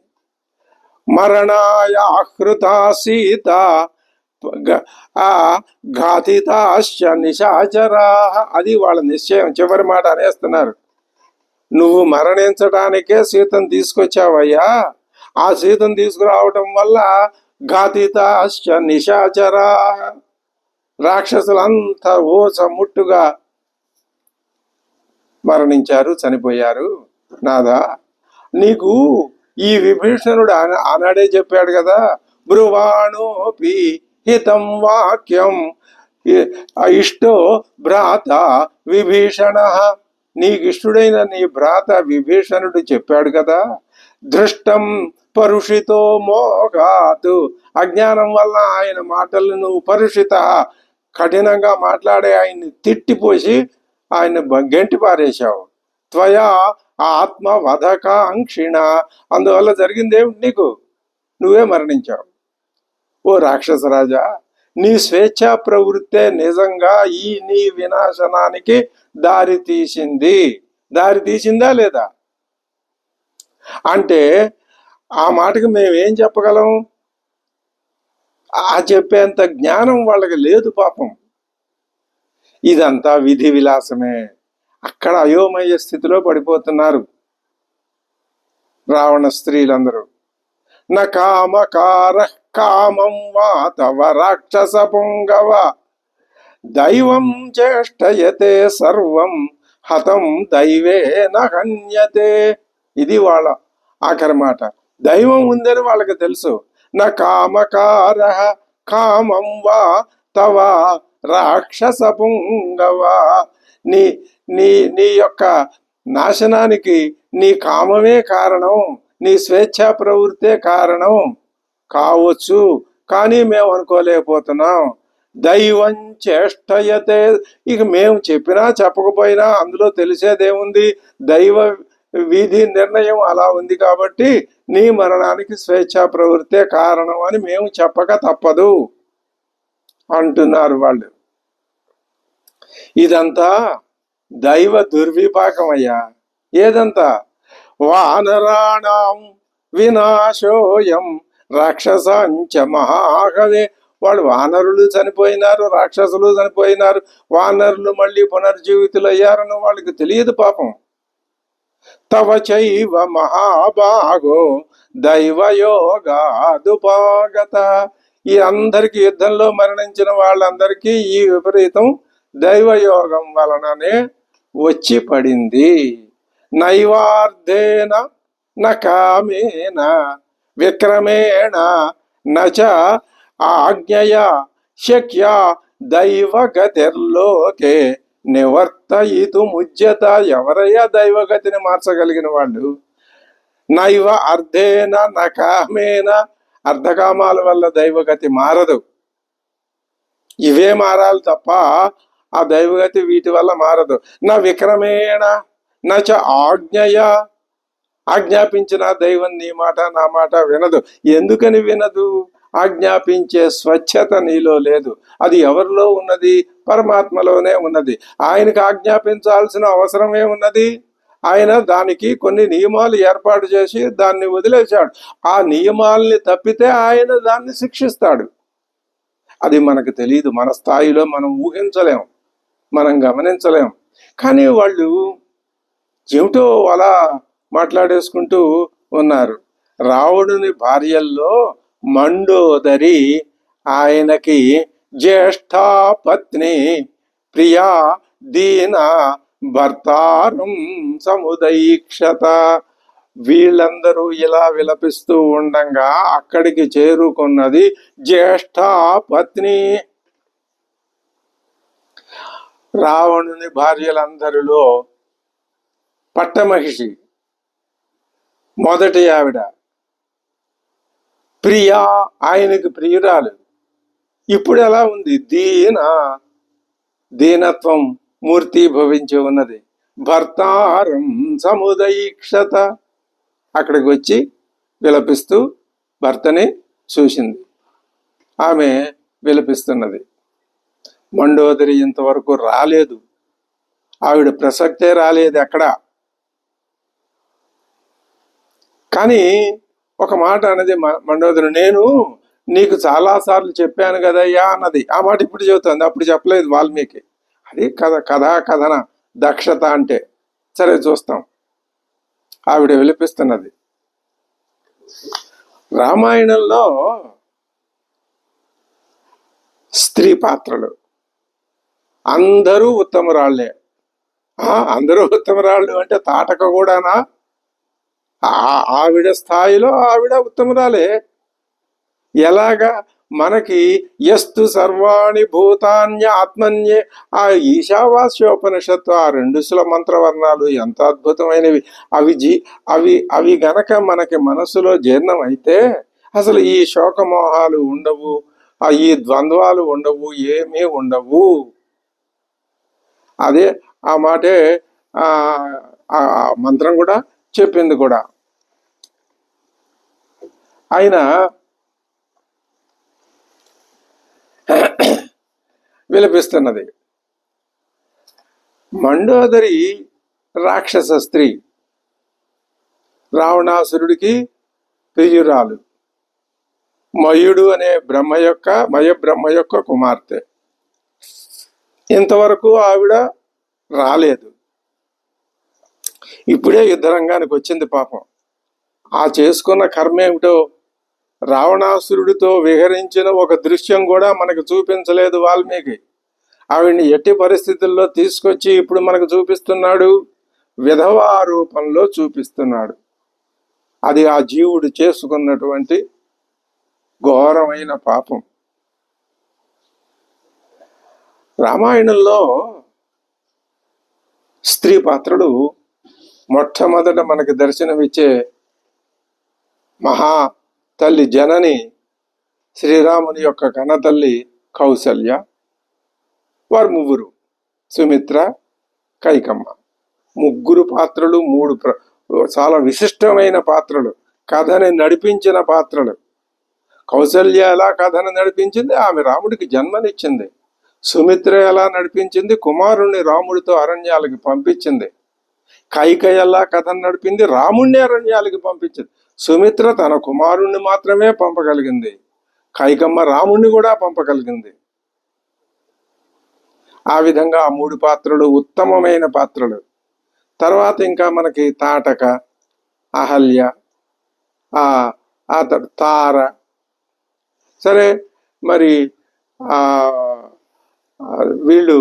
మరణాయ ఆహృత సీత ఘాతితాశ్చ నిశాచరా, అది వాళ్ళ నిశ్చయం. చివరి మాట అనేస్తున్నారు, నువ్వు మరణించడానికే సీతను తీసుకొచ్చావయ్యా. ఆ సీతను తీసుకురావటం వల్ల ఘాతితాశ్చ నిశాచరా, రాక్షసులంతా ఓసముట్టుగా మరణించారు, చనిపోయారు. నాదా, నీకు ఈ విభీషణుడు ఆనాడే చెప్పాడు కదా, బ్రువాణోపి హితం వాక్యం ఇష్టో భ్రాత విభీషణ, నీకు ఇష్టుడైన నీ భ్రాత విభీషణుడు చెప్పాడు కదా, దృష్టం పరుషితో మోగాతు, అజ్ఞానం వల్ల ఆయన మాటలను నువ్వు పరుషిత, కఠినంగా మాట్లాడే ఆయన్ని తిట్టిపోసి ఆయన గెంటి పారేశావు. త్వయా ఆత్మవధకాంక్షిణ, అందువల్ల జరిగిందేమిటి నీకు? నువ్వే మరణించావు. ఓ రాక్షసరాజా, నీ స్వేచ్ఛా ప్రవృత్తే నిజంగా ఈ నీ వినాశనానికి దారి తీసిందా లేదా? అంటే ఆ మాటకి మేమేం చెప్పగలం? ఆ చెప్పేంత జ్ఞానం వాళ్ళకి లేదు పాపం. ఇదంతా విధి విలాసమే. అక్కడ అయోమయ స్థితిలో పడిపోతున్నారు రావణ స్త్రీలందరూ. నకామకార కామం వా తవ రాక్షస పుంగవ, దైవం చేష్టయతే సర్వం హతం దైవేన హన్యతే. ఇది వాళ్ళ ఆఖరి మాట. దైవం ఉందని వాళ్ళకి తెలుసు. నా కామకార కామం వా తవ రాక్షస పుంగవ, నీ నీ నీ యొక్క నాశనానికి నీ కామమే కారణం, నీ స్వేచ్ఛా ప్రవృత్తే కారణం కావచ్చు. కానీ మేము అనుకోలేకపోతున్నాం. దైవం చేష్టయతే. ఇక మేము చెప్పినా చెప్పకపోయినా అందులో తెలిసేదేముంది? దైవ విధి నిర్ణయం అలా ఉంది కాబట్టి నీ మరణానికి స్వేచ్ఛా ప్రవృత్తే కారణం అని మేము చెప్పక తప్పదు అంటున్నారు వాళ్ళు. ఇదంతా దైవ దుర్విపాకమయ్యా. ఏదంతా? వానరాణం వినాశోయం రాక్షసాంచ మహాకవే. వాళ్ళు వానరులు చనిపోయినారు, రాక్షసులు చనిపోయినారు, వానరులు మళ్ళీ పునర్జీవితులు అయ్యారని వాళ్ళకి తెలియదు పాపం. తవ చైవ మహాభాగో దైవయోగాదుపాగత. ఈ అందరికి యుద్ధంలో మరణించిన వాళ్ళందరికీ ఈ విపరీతం దైవయోగం వలననే వచ్చి పడింది. నైవార్ధేన నకామేన విక్రమేణ నచ ఆజ్ఞయ శక్య దైవగతిర్లోకే నివర్తయితుముచ్యత. ఎవరయ్యా దైవగతిని మార్చగలిగిన వాళ్ళు? నైవ అర్ధేన నకామేన. అర్ధకామాల వల్ల దైవగతి మారదు. ఇవే మారాలి తప్ప ఆ దైవగతి వీటి వల్ల మారదు. నా విక్రమేణ నచ ఆజ్ఞయ. ఆజ్ఞాపించిన దైవం నీ మాట నా మాట వినదు. ఎందుకని వినదు? ఆజ్ఞాపించే స్వచ్ఛత నీలో లేదు. అది ఎవరిలో ఉన్నది? పరమాత్మలోనే ఉన్నది. ఆయనకు ఆజ్ఞాపించాల్సిన అవసరమే ఉన్నది. ఆయన దానికి కొన్ని నియమాలు ఏర్పాటు చేసి దాన్ని వదిలేశాడు. ఆ నియమాల్ని తప్పితే ఆయన దాన్ని శిక్షిస్తాడు. అది మనకు తెలియదు. మన స్థాయిలో మనం ఊహించలేం, మనం గమనించలేం. కానీ వాళ్ళు ఏమిటో అలా మాట్లాడేసుకుంటూ ఉన్నారు. రావణుని భార్యల్లో మండోదరి ఆయనకి జ్యేష్ఠా పత్ని ప్రియా దీన భర్తారం సముదైక్షత. వీళ్ళందరూ ఇలా విలపిస్తూ ఉండంగా అక్కడికి చేరుకున్నది జ్యేష్ఠా పత్ని. రావణుని భార్యలందరిలో పట్టమహిషి మొదటి ఆవిడ. ప్రియా, ఆయనకి ప్రియురాలు. ఇప్పుడు ఎలా ఉంది? దీనత్వం మూర్తి భవించి ఉన్నది. భర్తారం సముదైక్షత. అక్కడికి వచ్చి విలపిస్తూ భర్తని చూసింది. ఆమె విలపిస్తున్నది. మండోదరి ఇంతవరకు రాలేదు. ఆవిడ ప్రసక్తే రాలేదు ఎక్కడ. కానీ ఒక మాట అన్నది మండోదరి. నేను నీకు చాలాసార్లు చెప్పాను కదయ్యా అన్నది. ఆ మాట ఇప్పుడు చెబుతుంది, అప్పుడు చెప్పలేదు వాల్మీకి. అది కథన దక్షత అంటే. సరే చూస్తాం. ఆవిడ విలిపిస్తున్నది. రామాయణంలో స్త్రీ పాత్రలు అందరూ ఉత్తమరాళ్లే. అందరూ ఉత్తమరాళ్ళు అంటే తాటక కూడానా? ఆవిడ స్థాయిలో ఆవిడ ఉత్తమరాలే. ఎలాగా? మనకి ఎస్తు సర్వాణి భూతాన్య ఆత్మన్యే. ఆ ఈశావాస్యోపనిషత్తు ఆ 2 మంత్రవర్ణాలు ఎంత అద్భుతమైనవి. అవి గనక మనకి మనసులో జీర్ణం అయితే అసలు ఈ శోకమోహాలు ఉండవు, ఈ ద్వంద్వాలు ఉండవు, ఏమీ ఉండవు. అదే ఆ మాటే ఆ మంత్రం కూడా చెప్పింది కూడా. ఆయన విలపిస్తున్నది. మండోదరి రాక్షస స్త్రీ, రావణాసురుడికి ప్రియురాలు, మయుడు అనే బ్రహ్మ యొక్క కుమార్తె. ఇంతవరకు ఆవిడ రాలేదు. ఇప్పుడే యుద్ధరంగానికి వచ్చింది పాపం. ఆ చేసుకున్న కర్మ ఏమిటో. రావణాసురుడితో విహరించిన ఒక దృశ్యం కూడా మనకు చూపించలేదు వాల్మీకి. ఆవిడ్ని ఎట్టి పరిస్థితుల్లో తీసుకొచ్చి ఇప్పుడు మనకు చూపిస్తున్నాడు? విధవా రూపంలో చూపిస్తున్నాడు. అది ఆ జీవుడు చేసుకున్నటువంటి ఘోరమైన పాపం. రామాయణంలో స్త్రీ పాత్రలు మొట్టమొదట మనకి దర్శనమిచ్చే మహా తల్లి జనని శ్రీరాముని యొక్క కన్నతల్లి కౌసల్య, వారు ముగ్గురు, సుమిత్ర, కైకమ్మ. ముగ్గురు పాత్రలు, చాలా విశిష్టమైన పాత్రలు, కథని నడిపించిన పాత్రలు. కౌసల్య ఎలా కథను నడిపించింది? ఆమె రాముడికి జన్మనిచ్చింది. సుమిత్ర ఎలా నడిపించింది? కుమారుణ్ణి రాముడితో అరణ్యాలకి పంపించింది. కైకేయి ఎలా కథను నడిపింది? రాముణ్ణి అరణ్యాలకి పంపించింది. సుమిత్ర తన కుమారుణ్ణి మాత్రమే పంపగలిగింది, కైకమ్మ రాముణ్ణి కూడా పంపగలిగింది. ఆ విధంగా ఆ 3 పాత్రలు ఉత్తమమైన పాత్రలు. తర్వాత ఇంకా మనకి తాటక, అహల్య, తార. సరే, మరి వీళ్ళు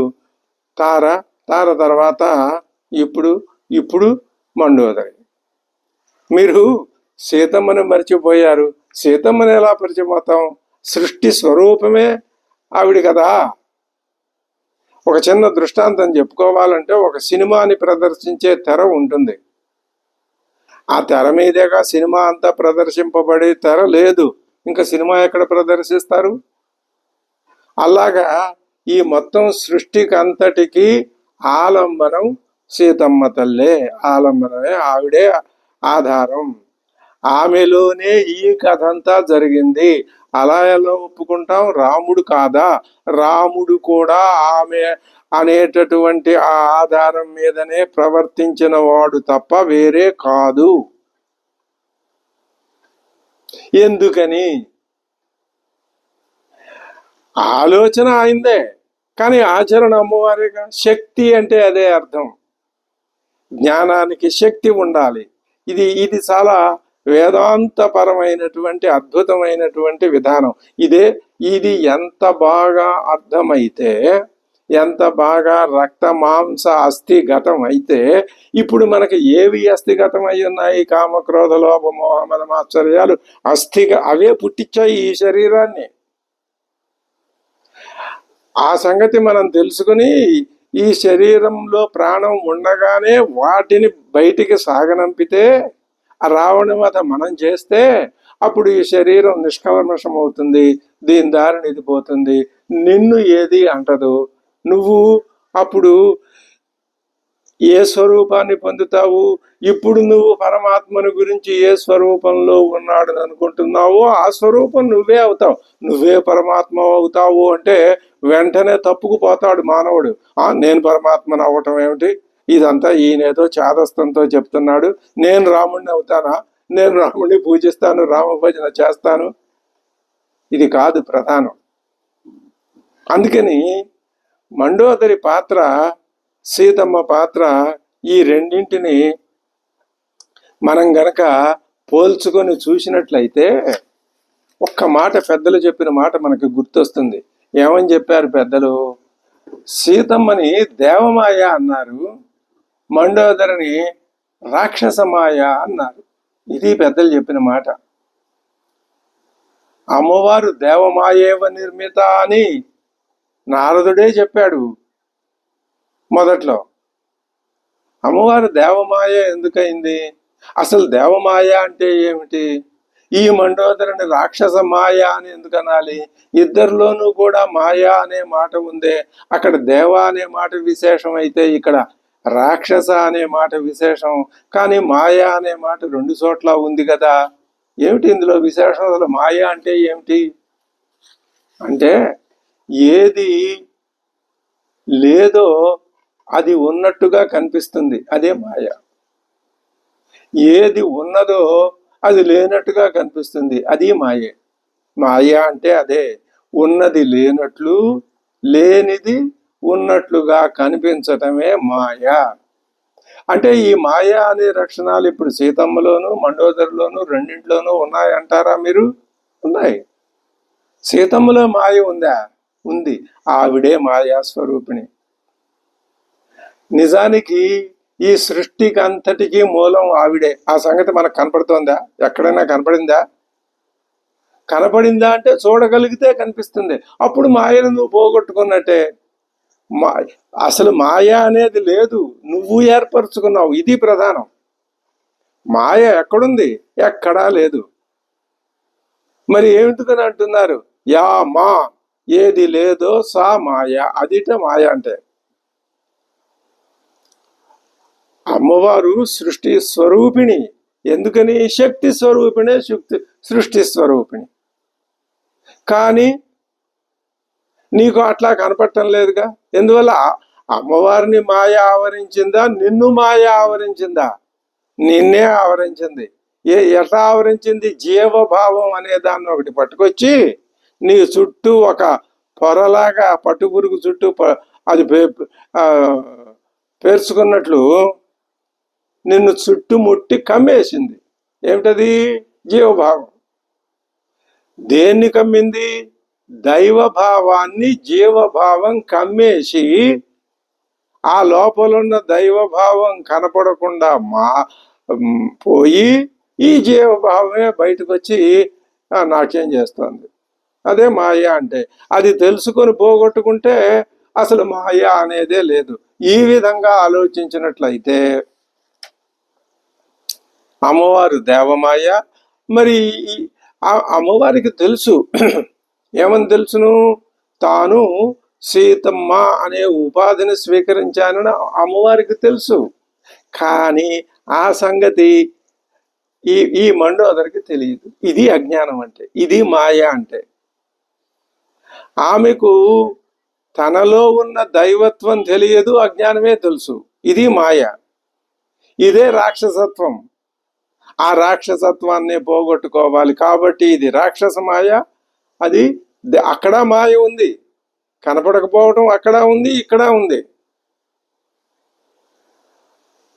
తార తర్వాత ఇప్పుడు మండోదరి. మీరు సీతమ్మని మర్చిపోయారు. సీతమ్మని ఎలా పరిచయపోతాం? సృష్టి స్వరూపమే ఆవిడ కదా. ఒక చిన్న దృష్టాంతం చెప్పుకోవాలంటే, ఒక సినిమాని ప్రదర్శించే తెర ఉంటుంది. ఆ తెర మీదేగా సినిమా అంతా ప్రదర్శింపబడే తెర లేదు. ఇంకా సినిమా ఎక్కడ ప్రదర్శిస్తారు? అలాగా ఈ మొత్తం సృష్టికి అంతటికి ఆలంబనం సీతమ్మ తల్లే. ఆలంబనమే, ఆవిడే ఆధారం. ఆమెలోనే ఈ కథ అంతా జరిగింది. అలా ఎలా ఒప్పుకుంటాం? రాముడు కాదా? రాముడు కూడా ఆమె అనేటటువంటి ఆ ఆధారం మీదనే ప్రవర్తించిన వాడు తప్ప వేరే కాదు. ఎందుకని? ఆలోచన అయిందే, కానీ ఆచరణ అమ్మవారేగా. శక్తి అంటే అదే అర్థం. జ్ఞానానికి శక్తి ఉండాలి. ఇది చాలా వేదాంతపరమైనటువంటి అద్భుతమైనటువంటి విధానం. ఇది ఎంత బాగా అర్థమైతే, ఎంత బాగా రక్త మాంస అస్థిగతం అయితే, ఇప్పుడు మనకి ఏవి అస్థిగతం అయి ఉన్నాయి? కామక్రోధ లోభ మోహ మద మాత్సర్యాలు అవే పుట్టించాయి ఈ శరీరాన్ని. ఆ సంగతి మనం తెలుసుకుని, ఈ శరీరంలో ప్రాణం ఉండగానే వాటిని బయటికి సాగనంపితే, ఆ రావణ వధ మనం చేస్తే, అప్పుడు ఈ శరీరం నిష్కల్మషం అవుతుంది, దీని దారిని ఇది పోతుంది, నిన్ను ఏది అంటదు. నువ్వు అప్పుడు ఏ స్వరూపాన్ని పొందుతావు? ఇప్పుడు నువ్వు పరమాత్మని గురించి ఏ స్వరూపంలో ఉన్నాడని అనుకుంటున్నావో ఆ స్వరూపం నువ్వే అవుతావు. నువ్వే పరమాత్మ అవుతావు అంటే వెంటనే తప్పుకుపోతాడు మానవుడు. నేను పరమాత్మను అవ్వటం ఏమిటి? ఇదంతా ఈయనేదో చాదస్తంతో చెప్తున్నాడు. నేను రాముడిని అవుతానా? నేను రాముడిని పూజిస్తాను, రామ భజన చేస్తాను. ఇది కాదు ప్రధానం. అందుకని మండోదరి పాత్ర, సీతమ్మ పాత్ర, ఈ రెండింటిని మనం గనక పోల్చుకొని చూసినట్లయితే, ఒక్క మాట పెద్దలు చెప్పిన మాట మనకి గుర్తొస్తుంది. ఏమని చెప్పారు పెద్దలు? సీతమ్మని దేవమాయ అన్నారు, మండోదరిని రాక్షసమాయ అన్నారు. ఇది పెద్దలు చెప్పిన మాట. అమ్మవారు దేవమాయేవ నిర్మిత అని నారదుడే చెప్పాడు మొదట్లో. అమ్మవారు దేవమాయ ఎందుకయింది? అసలు దేవమాయ అంటే ఏమిటి? ఈ మండోదరిని రాక్షస మాయ అని ఎందుకు అనాలి? ఇద్దరిలోనూ కూడా మాయా అనే మాట ఉందే. అక్కడ దేవ అనే మాట విశేషం అయితే ఇక్కడ రాక్షస అనే మాట విశేషం. కానీ మాయా అనే మాట 2 చోట్ల ఉంది కదా. ఏమిటి ఇందులో విశేషం? అసలు మాయ అంటే ఏమిటి అంటే, ఏది లేదో అది ఉన్నట్టుగా కనిపిస్తుంది, అదే మాయ. ఏది ఉన్నదో అది లేనట్టుగా కనిపిస్తుంది, అది మాయే. మాయ అంటే అదే, ఉన్నది లేనట్లు, లేనిది ఉన్నట్లుగా కనిపించటమే మాయ. అంటే ఈ మాయ అనే లక్షణాలు ఇప్పుడు సీతమ్మలోను మండోదరిలోను రెండింటిలోనూ ఉన్నాయంటారా మీరు? ఉన్నాయి. సీతమ్మలో మాయ ఉందా? ఉంది. ఆవిడే మాయా స్వరూపిణి. నిజానికి ఈ సృష్టికి అంతటికీ మూలం ఆవిడే. ఆ సంగతి మనకు కనపడుతోందా? ఎక్కడైనా కనపడిందా? కనపడిందా అంటే చూడగలిగితే కనిపిస్తుంది. అప్పుడు మాయను నువ్వు పోగొట్టుకున్నట్టే. అసలు మాయ అనేది లేదు, నువ్వు ఏర్పరచుకున్నావు. ఇది ప్రధానం. మాయ ఎక్కడుంది? ఎక్కడా లేదు. మరి ఏమిటికని అంటున్నారు? యా మా, ఏది లేదో సా మాయ, అదిట మాయ అంటే. అమ్మవారు సృష్టి స్వరూపిణి. ఎందుకని? శక్తి స్వరూపిణే సృష్టి స్వరూపిణి. కానీ నీకు అట్లా కనపడటం లేదుగా. ఎందువల్ల? అమ్మవారిని మాయ ఆవరించిందా, నిన్ను మాయ ఆవరించిందా? నిన్నే ఆవరించింది. ఎట్లా ఆవరించింది? జీవభావం అనే దాన్ని ఒకటి పట్టుకొచ్చి నీ చుట్టూ ఒక పొరలాగా, పట్టుపురుగు చుట్టూ అది పేర్చుకున్నట్లు నిన్ను చుట్టుముట్టి కమ్మేసింది. ఏమిటది? జీవభావం. దేన్ని కమ్మింది? దైవభావాన్ని జీవభావం కమ్మేసి ఆ లోపలున్న దైవభావం కనపడకుండా పోయి ఈ జీవభావమే బయటకు వచ్చి నాట్యం చేస్తుంది. అదే మాయ అంటే. అది తెలుసుకొని పోగొట్టుకుంటే అసలు మాయ అనేదే లేదు. ఈ విధంగా ఆలోచించినట్లయితే అమ్మవారు దేవమాయ. మరి అమ్మవారికి తెలుసు. ఏమని తెలుసును? తాను సీతమ్మ అనే ఉపాధిని స్వీకరించానని అమ్మవారికి తెలుసు. కానీ ఆ సంగతి ఈ మండోదరికి తెలియదు. ఇది అజ్ఞానం అంటే, ఇది మాయ అంటే. ఆమెకు తనలో ఉన్న దైవత్వం తెలియదు, అజ్ఞానమే తెలుసు. ఇది మాయ. ఇదే రాక్షసత్వం. ఆ రాక్షసత్వాన్ని పోగొట్టుకోవాలి. కాబట్టి ఇది రాక్షస మాయ. అది అక్కడ మాయ ఉంది, కనపడకపోవటం అక్కడ ఉంది, ఇక్కడ ఉంది.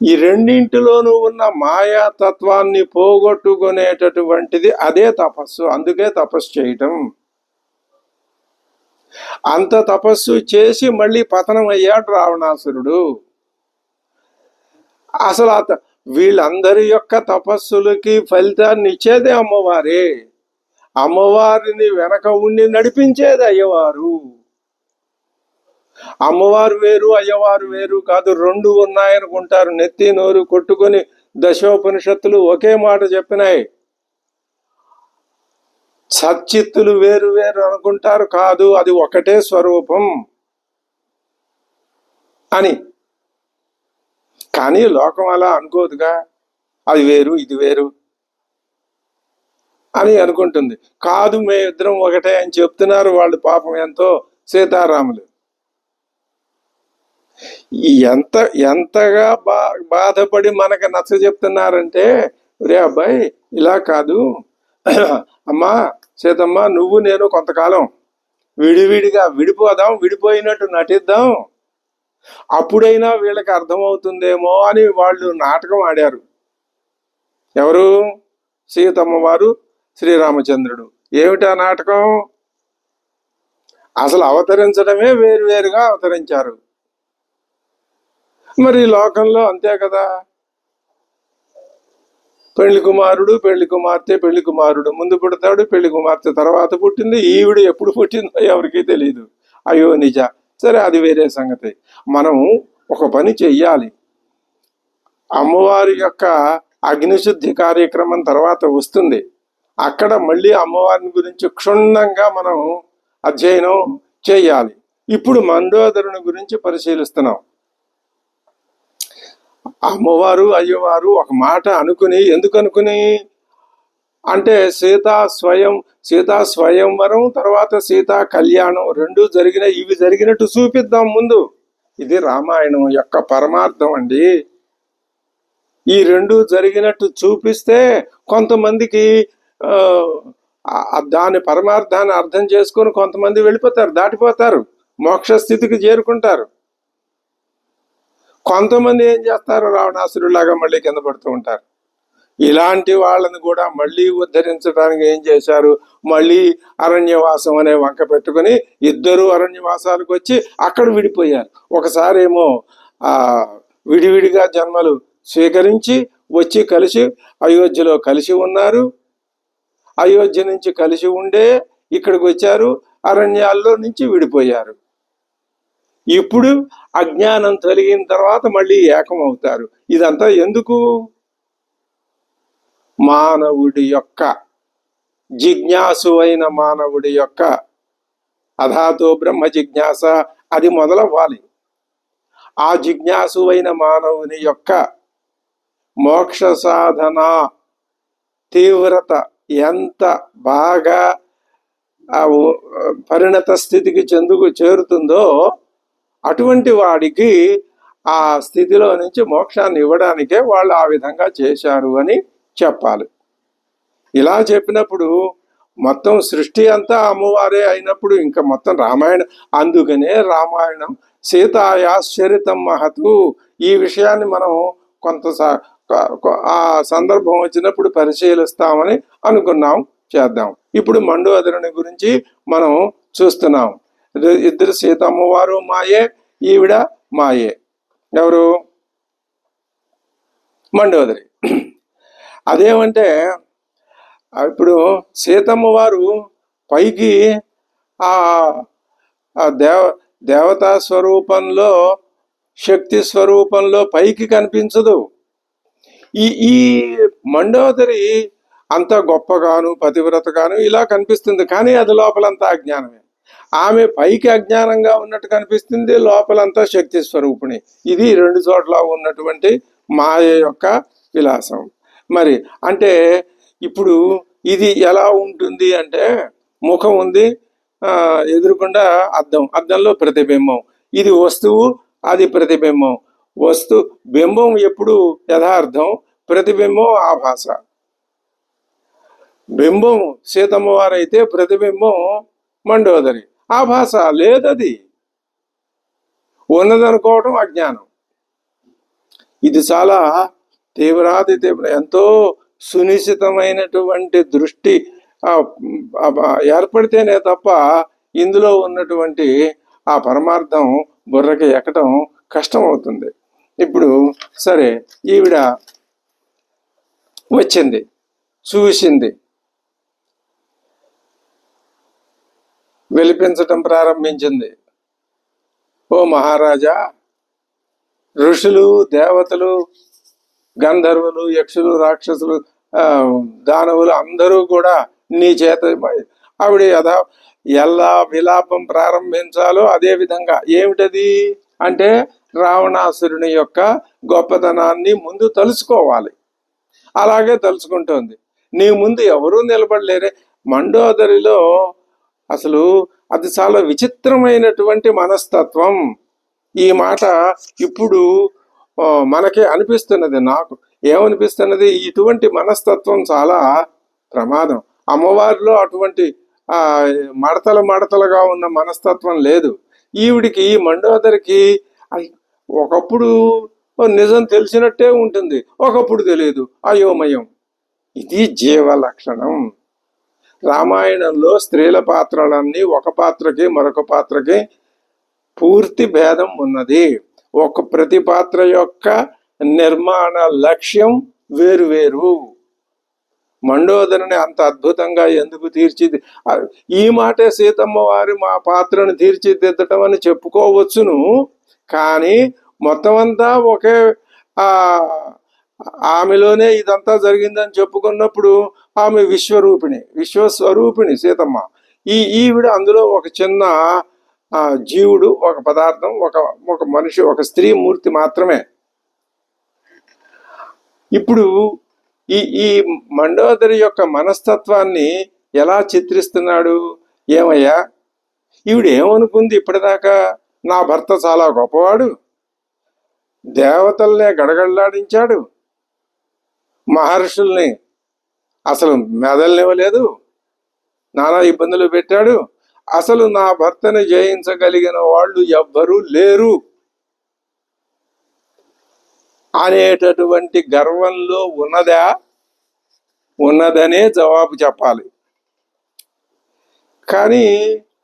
ఈ రెండింటిలోనూ ఉన్న మాయా తత్వాన్ని పోగొట్టుకునేటటువంటిది అదే తపస్సు. అందుకే తపస్సు చేయటం. అంత తపస్సు చేసి మళ్ళీ పతనం అయ్యాడు రావణాసురుడు. అసలు వీళ్ళందరి యొక్క తపస్సులకి ఫలితాన్ని ఇచ్చేదే అమ్మవారే. అమ్మవారిని వెనక ఉండి నడిపించేది అయ్యవారు. అమ్మవారు వేరు, అయ్యవారు వేరు కాదు. రెండు ఉన్నాయనుకుంటారు. నెత్తి నోరు కొట్టుకొని దశోపనిషత్తులు ఒకే మాట చెప్పినాయి. సచ్చిత్తులు వేరు వేరు అనుకుంటారు. కాదు, అది ఒకటే స్వరూపం అని. కానీ లోకం అలా అనుకోదుగా. అది వేరు, ఇది వేరు అని అనుకుంటుంది. కాదు, మేమిద్దరం ఒకటే అని చెప్తున్నారు వాళ్ళు. పాపం ఎంతో సీతారాములు ఎంతగా బాధపడి మనకి నచ్చ చెప్తున్నారంటే, రే అబ్బాయి ఇలా కాదు, అమ్మా సీతమ్మ, నువ్వు నేను కొంతకాలం విడివిడిగా విడిపోదాం, విడిపోయినట్టు నటిద్దాం, అప్పుడైనా వీళ్ళకి అర్థమవుతుందేమో అని వాళ్ళు నాటకం ఆడారు. ఎవరు? సీతమ్మ వారు, శ్రీరామచంద్రుడు. ఏమిటా నాటకం? అసలు అవతరించడమే వేరువేరుగా అవతరించారు. మరి లోకంలో అంతే కదా. పెళ్లి కుమారుడు, పెళ్లి కుమార్తె, పెళ్లి కుమారుడు ముందు పుడతాడు, పెళ్లి కుమార్తె తర్వాత పుట్టింది. ఈవిడ ఎప్పుడు పుట్టిందో ఎవరికి తెలియదు. అయ్యో నిజ. సరే, అది వేరే సంగతి. మనం ఒక పని చెయ్యాలి. అమ్మవారి యొక్క అగ్నిశుద్ధి కార్యక్రమం తర్వాత వస్తుంది. అక్కడ మళ్ళీ అమ్మవారిని గురించి క్షుణ్ణంగా మనం అధ్యయనం చేయాలి. ఇప్పుడు మండోదరుని గురించి పరిశీలిస్తున్నాం. అమ్మవారు అయ్యవారు ఒక మాట అనుకుని, ఎందుకు అనుకుని అంటే సీతా స్వయంవరం తర్వాత సీతా కళ్యాణం రెండు జరిగిన, ఇవి జరిగినట్టు చూపిద్దాం ముందు. ఇది రామాయణం యొక్క పరమార్థం అండి. ఈ రెండు జరిగినట్టు చూపిస్తే కొంతమందికి దాని పరమార్థాన్ని అర్థం చేసుకొని కొంతమంది వెళ్ళిపోతారు, దాటిపోతారు, మోక్ష స్థితికి చేరుకుంటారు. కొంతమంది ఏం చేస్తారు? రావణాసురులాగా మళ్ళీ కింద పడుతూ ఉంటారు. ఇలాంటి వాళ్ళని కూడా మళ్ళీ ఉద్ధరించడానికి ఏం చేశారు? మళ్ళీ అరణ్యవాసం అనే వంక పెట్టుకుని ఇద్దరు అరణ్యవాసాలకు వచ్చి అక్కడ విడిపోయారు. ఒకసారి ఏమో విడివిడిగా జన్మలు స్వీకరించి వచ్చి కలిసి అయోధ్యలో కలిసి ఉన్నారు. అయోధ్య నుంచి కలిసి ఉండే ఇక్కడికి వచ్చారు, అరణ్యాల్లో నుంచి విడిపోయారు. ఇప్పుడు అజ్ఞానం తొలగిన తర్వాత మళ్ళీ ఏకమవుతారు. ఇదంతా ఎందుకు? మానవుడి యొక్క జిజ్ఞాసు అయిన మానవుడి యొక్క అధాతో బ్రహ్మ జిజ్ఞాస అది మొదలవ్వాలి. ఆ జిజ్ఞాసు అయిన మానవుని యొక్క మోక్ష సాధన తీవ్రత ఎంత బాగా పరిణత స్థితికి చేరుతుందో అటువంటి వాడికి ఆ స్థితిలో నుంచి మోక్షాన్ని ఇవ్వడానికే వాళ్ళు ఆ విధంగా చేశారు అని చెప్పాలి. ఇలా చెప్పినప్పుడు మొత్తం సృష్టి అంతా అమ్మవారే అయినప్పుడు ఇంకా మొత్తం రామాయణం. అందుకనే రామాయణం సీతాయాశ్చరితం మహతు. ఈ విషయాన్ని మనం కొంత ఆ సందర్భం వచ్చినప్పుడు పరిశీలిస్తామని అనుకున్నాం, చేద్దాం. ఇప్పుడు మండోదరుని గురించి మనం చూస్తున్నాం. ఇద్దరు సీతమ్మవారు మాయే, ఈవిడ మాయే. ఎవరు? మండోదరి. అదేమంటే ఇప్పుడు సీతమ్మ వారు పైకి ఆ దేవతా స్వరూపంలో, శక్తి స్వరూపంలో పైకి కనిపించదు. ఈ మండోదరి అంత గొప్పగాను పతివ్రతగాను ఇలా కనిపిస్తుంది, కానీ అది లోపలంతా అజ్ఞానమే. ఆమె పైకి అజ్ఞానంగా ఉన్నట్టు కనిపిస్తుంది, లోపలంతా శక్తి స్వరూపిణి. ఇది రెండు చోట్ల ఉన్నటువంటి మాయ యొక్క విలాసం. మరి అంటే ఇప్పుడు ఇది ఎలా ఉంటుంది అంటే, ముఖం ఉంది, ఎదురుకుండా అద్దం, అద్దంలో ప్రతిబింబం. ఇది వస్తువు, అది ప్రతిబింబం. బింబం ఎప్పుడు యథార్థం, ప్రతిబింబం ఆభాస. బింబం సీతమ్మ వారైతే ప్రతిబింబం మండోదరి. ఆభాస లేదది, ఉన్నదనుకోవటం అజ్ఞానం. ఇది చాలా తీవ్రాతి తీవ్ర, ఎంతో సునిశ్చితమైనటువంటి దృష్టి ఏర్పడితేనే తప్ప ఇందులో ఉన్నటువంటి ఆ పరమార్థం బుర్రకి ఎక్కడం కష్టం అవుతుంది. ఇప్పుడు సరే, ఈవిడ వచ్చింది, చూసింది, వెలిపించటం ప్రారంభించింది. ఓ మహారాజా, ఋషులు, దేవతలు, గంధర్వులు, యక్షులు, రాక్షసులు, దానవులు అందరూ కూడా నీ చేత ఆవిడ ఎలా విలాపం ప్రారంభించాలో అదే విధంగా. ఏమిటది అంటే, రావణాసురుని యొక్క గొప్పతనాన్ని ముందు తలుచుకోవాలి. అలాగే తలుచుకుంటోంది. నీ ముందు ఎవరూ నిలబడలేరే. మండోదరిలో అసలు అది చాలా విచిత్రమైనటువంటి మనస్తత్వం. ఈ మాట ఇప్పుడు మనకే అనిపిస్తున్నది. నాకు ఏమనిపిస్తున్నది, ఇటువంటి మనస్తత్వం చాలా ప్రమాదం. అమ్మవారిలో అటువంటి మడతలుగా ఉన్న మనస్తత్వం లేదు. ఈవిడికి, ఈ మండోదరికి ఒకప్పుడు నిజం తెలిసినట్టే ఉంటుంది, ఒకప్పుడు తెలియదు, అయోమయం. ఇది జీవ లక్షణం. రామాయణంలో స్త్రీల పాత్రలన్నీ ఒక పాత్రకి మరొక పాత్రకి పూర్తి భేదం ఉన్నది. ప్రతి పాత్ర యొక్క నిర్మాణ లక్ష్యం వేరువేరు. మండోదరిని అంత అద్భుతంగా ఎందుకు ఈ మాటే సీతమ్మ వారి మా పాత్రను తీర్చిదిద్దటం అని చెప్పుకోవచ్చును, కానీ మొత్తం అంతా ఒకే ఆమెలోనే ఇదంతా జరిగిందని చెప్పుకున్నప్పుడు ఆమె విశ్వస్వరూపిణి సీతమ్మ. ఈవిడ అందులో ఒక చిన్న జీవుడు, ఒక పదార్థం, ఒక మనిషి, ఒక స్త్రీ మూర్తి మాత్రమే. ఇప్పుడు ఈ మండోదరి యొక్క మనస్తత్వాన్ని ఎలా చిత్రిస్తున్నాడు? ఏమయ్యా, ఈవిడ ఏమనుకుంది ఇప్పటిదాకా? నా భర్త చాలా గొప్పవాడు, దేవతల్నే గడగడలాడించాడు, మహర్షుల్ని అసలు మెదలనివ్వలేదు, నానా ఇబ్బందులు పెట్టాడు, అసలు నా భర్తను జయించగలిగిన వాళ్ళు ఎవ్వరూ లేరు అనేటటువంటి గర్వంలో ఉన్నదనే జవాబు చెప్పాలి. కానీ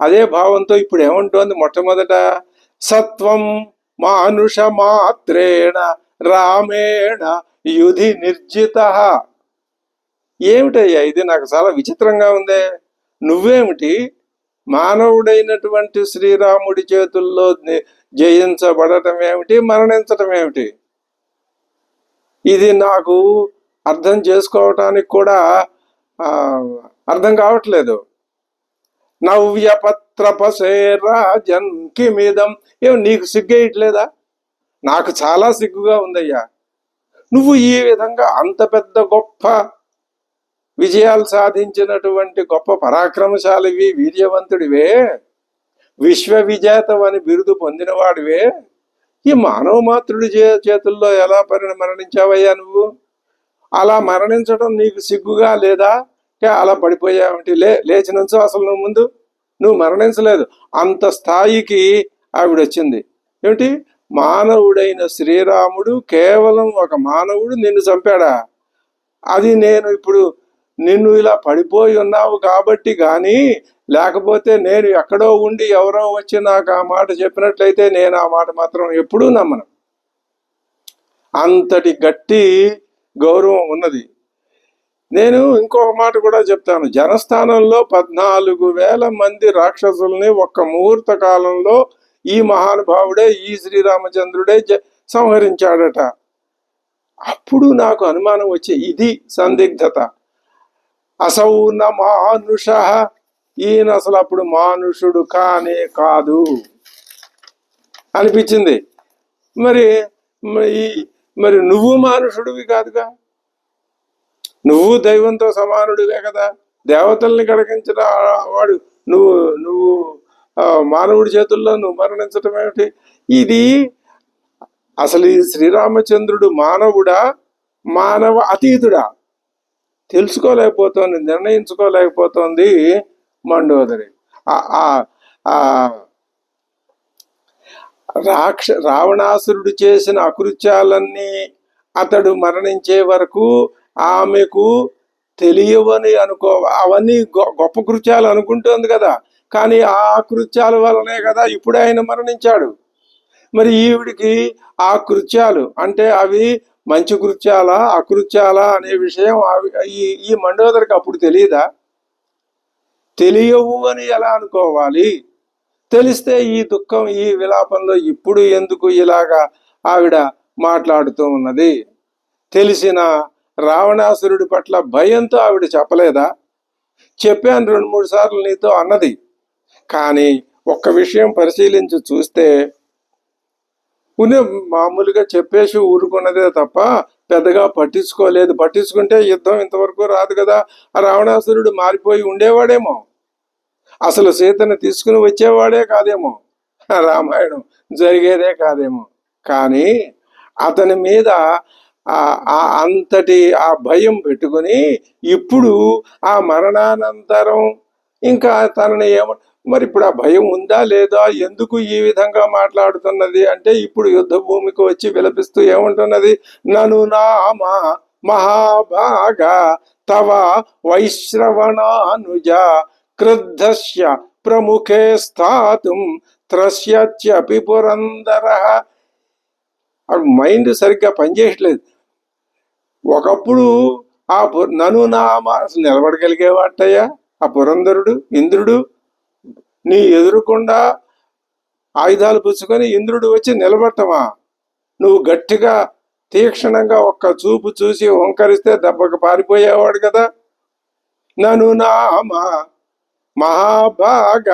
అదే భావంతో ఇప్పుడు ఏమంటోంది? మొట్టమొదట సత్వం మానుష మాత్రేణ రామేణ యుధి నిర్జిత. ఏమిటయ్యా ఇది? నాకు చాలా విచిత్రంగా ఉందే. నువ్వేమిటి మానవుడైనటువంటి శ్రీరాముడి చేతుల్లో జయించబడటం ఏమిటి, మరణించటం ఏమిటి? ఇది నాకు అర్థం చేసుకోవటానికి కూడా అర్థం కావట్లేదు. నవ్యపత్రపసేరాజన్ కిమిదం. ఏం నీకు సిగ్గేయట్లేదా? నాకు చాలా సిగ్గుగా ఉందయ్యా. నువ్వు ఈ విధంగా అంత పెద్ద గొప్ప విజయాలు సాధించినటువంటి గొప్ప పరాక్రమశాలివి, వీర్యవంతుడివే, విశ్వ విజేతం అని బిరుదు పొందినవాడివే, ఈ మానవ మాతృడి చేతుల్లో ఎలా మరణించావయ్యా నువ్వు? అలా మరణించడం నీకు సిగ్గుగా లేదా? అలా పడిపోయావంటి, లేచి నుంచో అసలు నువ్వు ముందు. నువ్వు మరణించలేదు. అంత స్థాయికి ఆవిడ వచ్చింది. ఏమిటి? మానవుడైన శ్రీరాముడు, కేవలం ఒక మానవుడు నిన్ను చంపాడా? అది నేను ఇప్పుడు నిన్ను ఇలా పడిపోయి ఉన్నావు కాబట్టి కానీ, లేకపోతే నేను ఎక్కడో ఉండి ఎవరో వచ్చి నాకు ఆ మాట చెప్పినట్లయితే నేను ఆ మాట మాత్రం ఎప్పుడూ నమ్మను. అంతటి గట్టి గౌరవం ఉన్నది. నేను ఇంకొక మాట కూడా చెప్తాను. జనస్థానంలో 14,000 మంది రాక్షసుల్ని ఒక్క ముహూర్త కాలంలో ఈ మహానుభావుడే, ఈ శ్రీరామచంద్రుడే సంహరించాడట. అప్పుడు నాకు అనుమానం వచ్చే, ఇది సందిగ్ధత. అసౌన మానుష, ఈయన అసలు అప్పుడు మానుషుడు కానే కాదు అనిపించింది. మరి నువ్వు మానుషుడివి కాదుగా, నువ్వు దైవంతో సమానుడివే కదా. దేవతల్ని కడగించిన వాడు నువ్వు నువ్వు మానవుడి చేతుల్లో నువ్వు మరణించటం ఏమిటి? ఇది అసలు ఈ శ్రీరామచంద్రుడు మానవుడా, మానవ అతీతుడా తెలుసుకోలేకపోతోంది, నిర్ణయించుకోలేకపోతోంది మండోదరి. రావణాసురుడు చేసిన అకృత్యాలన్నీ అతడు మరణించే వరకు ఆమెకు తెలియవని అవన్నీ గొప్ప కృత్యాలు అనుకుంటోంది కదా. కానీ ఆ కృత్యాల వలనే కదా ఇప్పుడు ఆయన మరణించాడు. మరి ఈవిడికి ఆ కృత్యాలు అంటే అవి మంచి కృత్యాలా, అకృత్యాలా అనే విషయం ఈ మండోదరికి అప్పుడు తెలియదా? తెలియవు అని ఎలా అనుకోవాలి? తెలిస్తే ఈ దుఃఖం, ఈ విలాపంలో ఇప్పుడు ఎందుకు ఇలాగా ఆవిడ మాట్లాడుతూ ఉన్నది? తెలిసిన రావణాసురుడి పట్ల భయంతో ఆవిడ చెప్పలేదా? చెప్పాను 2-3 సార్లు నీతో అన్నది. కానీ ఒక్క విషయం పరిశీలించి చూస్తే మామూలుగా చెప్పేసి ఊరుకున్నదే తప్ప పెద్దగా పట్టించుకోలేదు. పట్టించుకుంటే యుద్ధం ఇంతవరకు రాదు కదా. ఆ రావణాసురుడు మారిపోయి ఉండేవాడేమో, అసలు సీతను తీసుకుని వచ్చేవాడే కాదేమో, రామాయణం జరిగేదే కాదేమో. కానీ అతని మీద అంతటి ఆ భయం పెట్టుకుని ఇప్పుడు ఆ మరణానంతరం ఇంకా తనని మరి ఇప్పుడు ఆ భయం ఉందా లేదా? ఎందుకు ఈ విధంగా మాట్లాడుతున్నది అంటే, ఇప్పుడు యుద్ధ భూమికి వచ్చి విలపిస్తూ ఏమంటున్నది? నను నామ మహాభాగ తవ వైశ్రవణానుజ క్రుద్ధస్య ప్రముఖే స్థాతుం త్రస్యత్యపి పురందర. మైండ్ సరిగ్గా పనిచేయట్లేదు. ఒకప్పుడు ఆ నను నామ అసలు నిలబడగలిగేవాటయ్యా ఆ పురంధరుడు, ఇంద్రుడు నీ ఎదురుకుండా ఆయుధాలు పుచ్చుకొని ఇంద్రుడు వచ్చి నిలబడటమా? నువ్వు గట్టిగా తీక్షణంగా ఒక్క చూపు చూసి హుంకరిస్తే దెబ్బకు పారిపోయేవాడు కదా. నను నామ మహాభాగ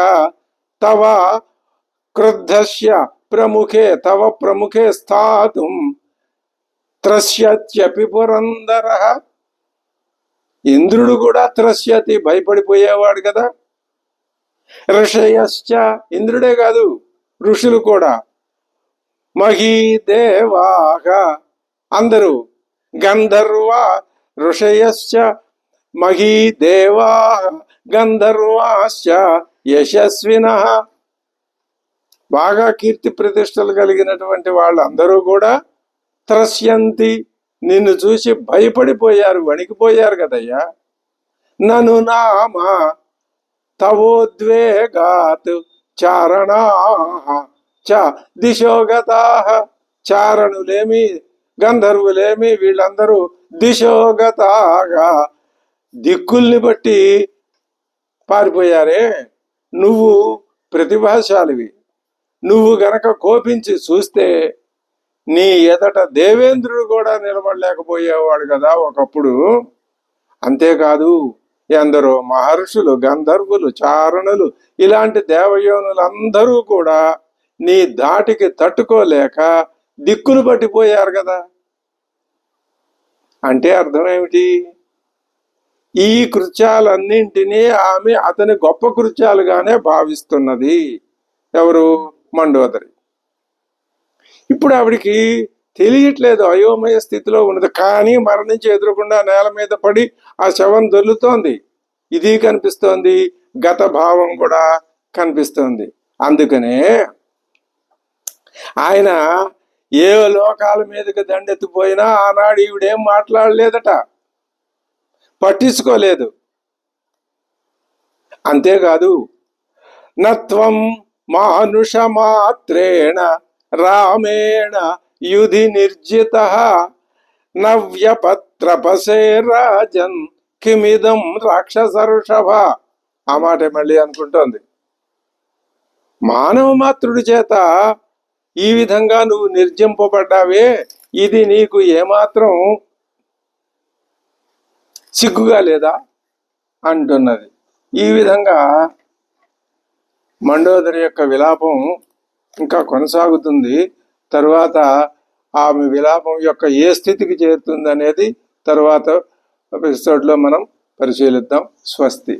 తవ క్రుద్ధస్య ప్రముఖే తవ ప్రముఖే స్థాతుం త్రస్యత్యపి పురందర. ఇంద్రుడు కూడా త్రస్యతి, భయపడిపోయేవాడు కదా. ఋషయశ్చ, ఇంద్రుడే కాదు ఋషులు కూడా, మహీదేవాహ అందరూ, గంధర్వ ఋషయశ్చ మహీదేవాహ గంధర్వాశ్చ యశస్వినః, బాగా కీర్తి ప్రతిష్టలు కలిగినటువంటి వాళ్ళందరూ కూడా త్రస్యంతి, నిన్ను చూసి భయపడిపోయారు, వణికిపోయారు కదయ్యా. నను నామ తవోద్వేగాత్ చారణాః చ దిశోగతాః, చారణులేమి గంధర్వులేమి వీళ్ళందరూ దిశోగతాగా దిక్కుల్ని బట్టి పారిపోయారే. నువ్వు ప్రతిభాశాలివి, నువ్వు గనక కోపించి చూస్తే నీ ఎదట దేవేంద్రుడు కూడా నిలబడలేకపోయేవాడు కదా ఒకప్పుడు. అంతేకాదు ఎందరో మహర్షులు, గంధర్వులు, చారణులు, ఇలాంటి దేవయోనులందరూ కూడా నీ ధాటికి తట్టుకోలేక దిక్కులు పట్టిపోయారు కదా. అంటే అర్థం ఏమిటి? ఈ కృత్యాలన్నింటినీ ఆమె అతని గొప్ప కృత్యాలుగానే భావిస్తున్నది. ఎవరు? మండోదరి. ఇప్పుడు ఆవిడికి తెలియట్లేదు, అయోమయ స్థితిలో ఉన్నది. కానీ మరణించి ఎదురకుండా నేల మీద పడి ఆ శవం దొర్లుతోంది. ఇది కనిపిస్తోంది, గత భావం కూడా కనిపిస్తోంది. అందుకనే ఆయన ఏ లోకాల మీదకి దండెత్తిపోయినా ఆనాడు ఈవిడేం మాట్లాడలేదట, పట్టించుకోలేదు. అంతేకాదు, నత్వం మానుష మాత్రేణ రామేణ యుధి నిర్జిత నవ్యపత్రపసే రాజన్ కిమిదం రాక్షసర్షభ. ఆ మాట మళ్ళీ అనుకుంటోంది. మానవ మాతృడి చేత ఈ విధంగా నువ్వు నిర్జింపబడ్డావే, ఇది నీకు ఏమాత్రం సిగ్గుగా లేదా అంటున్నది. ఈ విధంగా మండోదరి యొక్క విలాపం ఇంకా కొనసాగుతుంది. తరువాత ఆమె విలాపం యొక్క ఏ స్థితికి చేరుతుంది అనేది తరువాత ఎపిసోడ్లో మనం పరిశీలిద్దాం. స్వస్తి.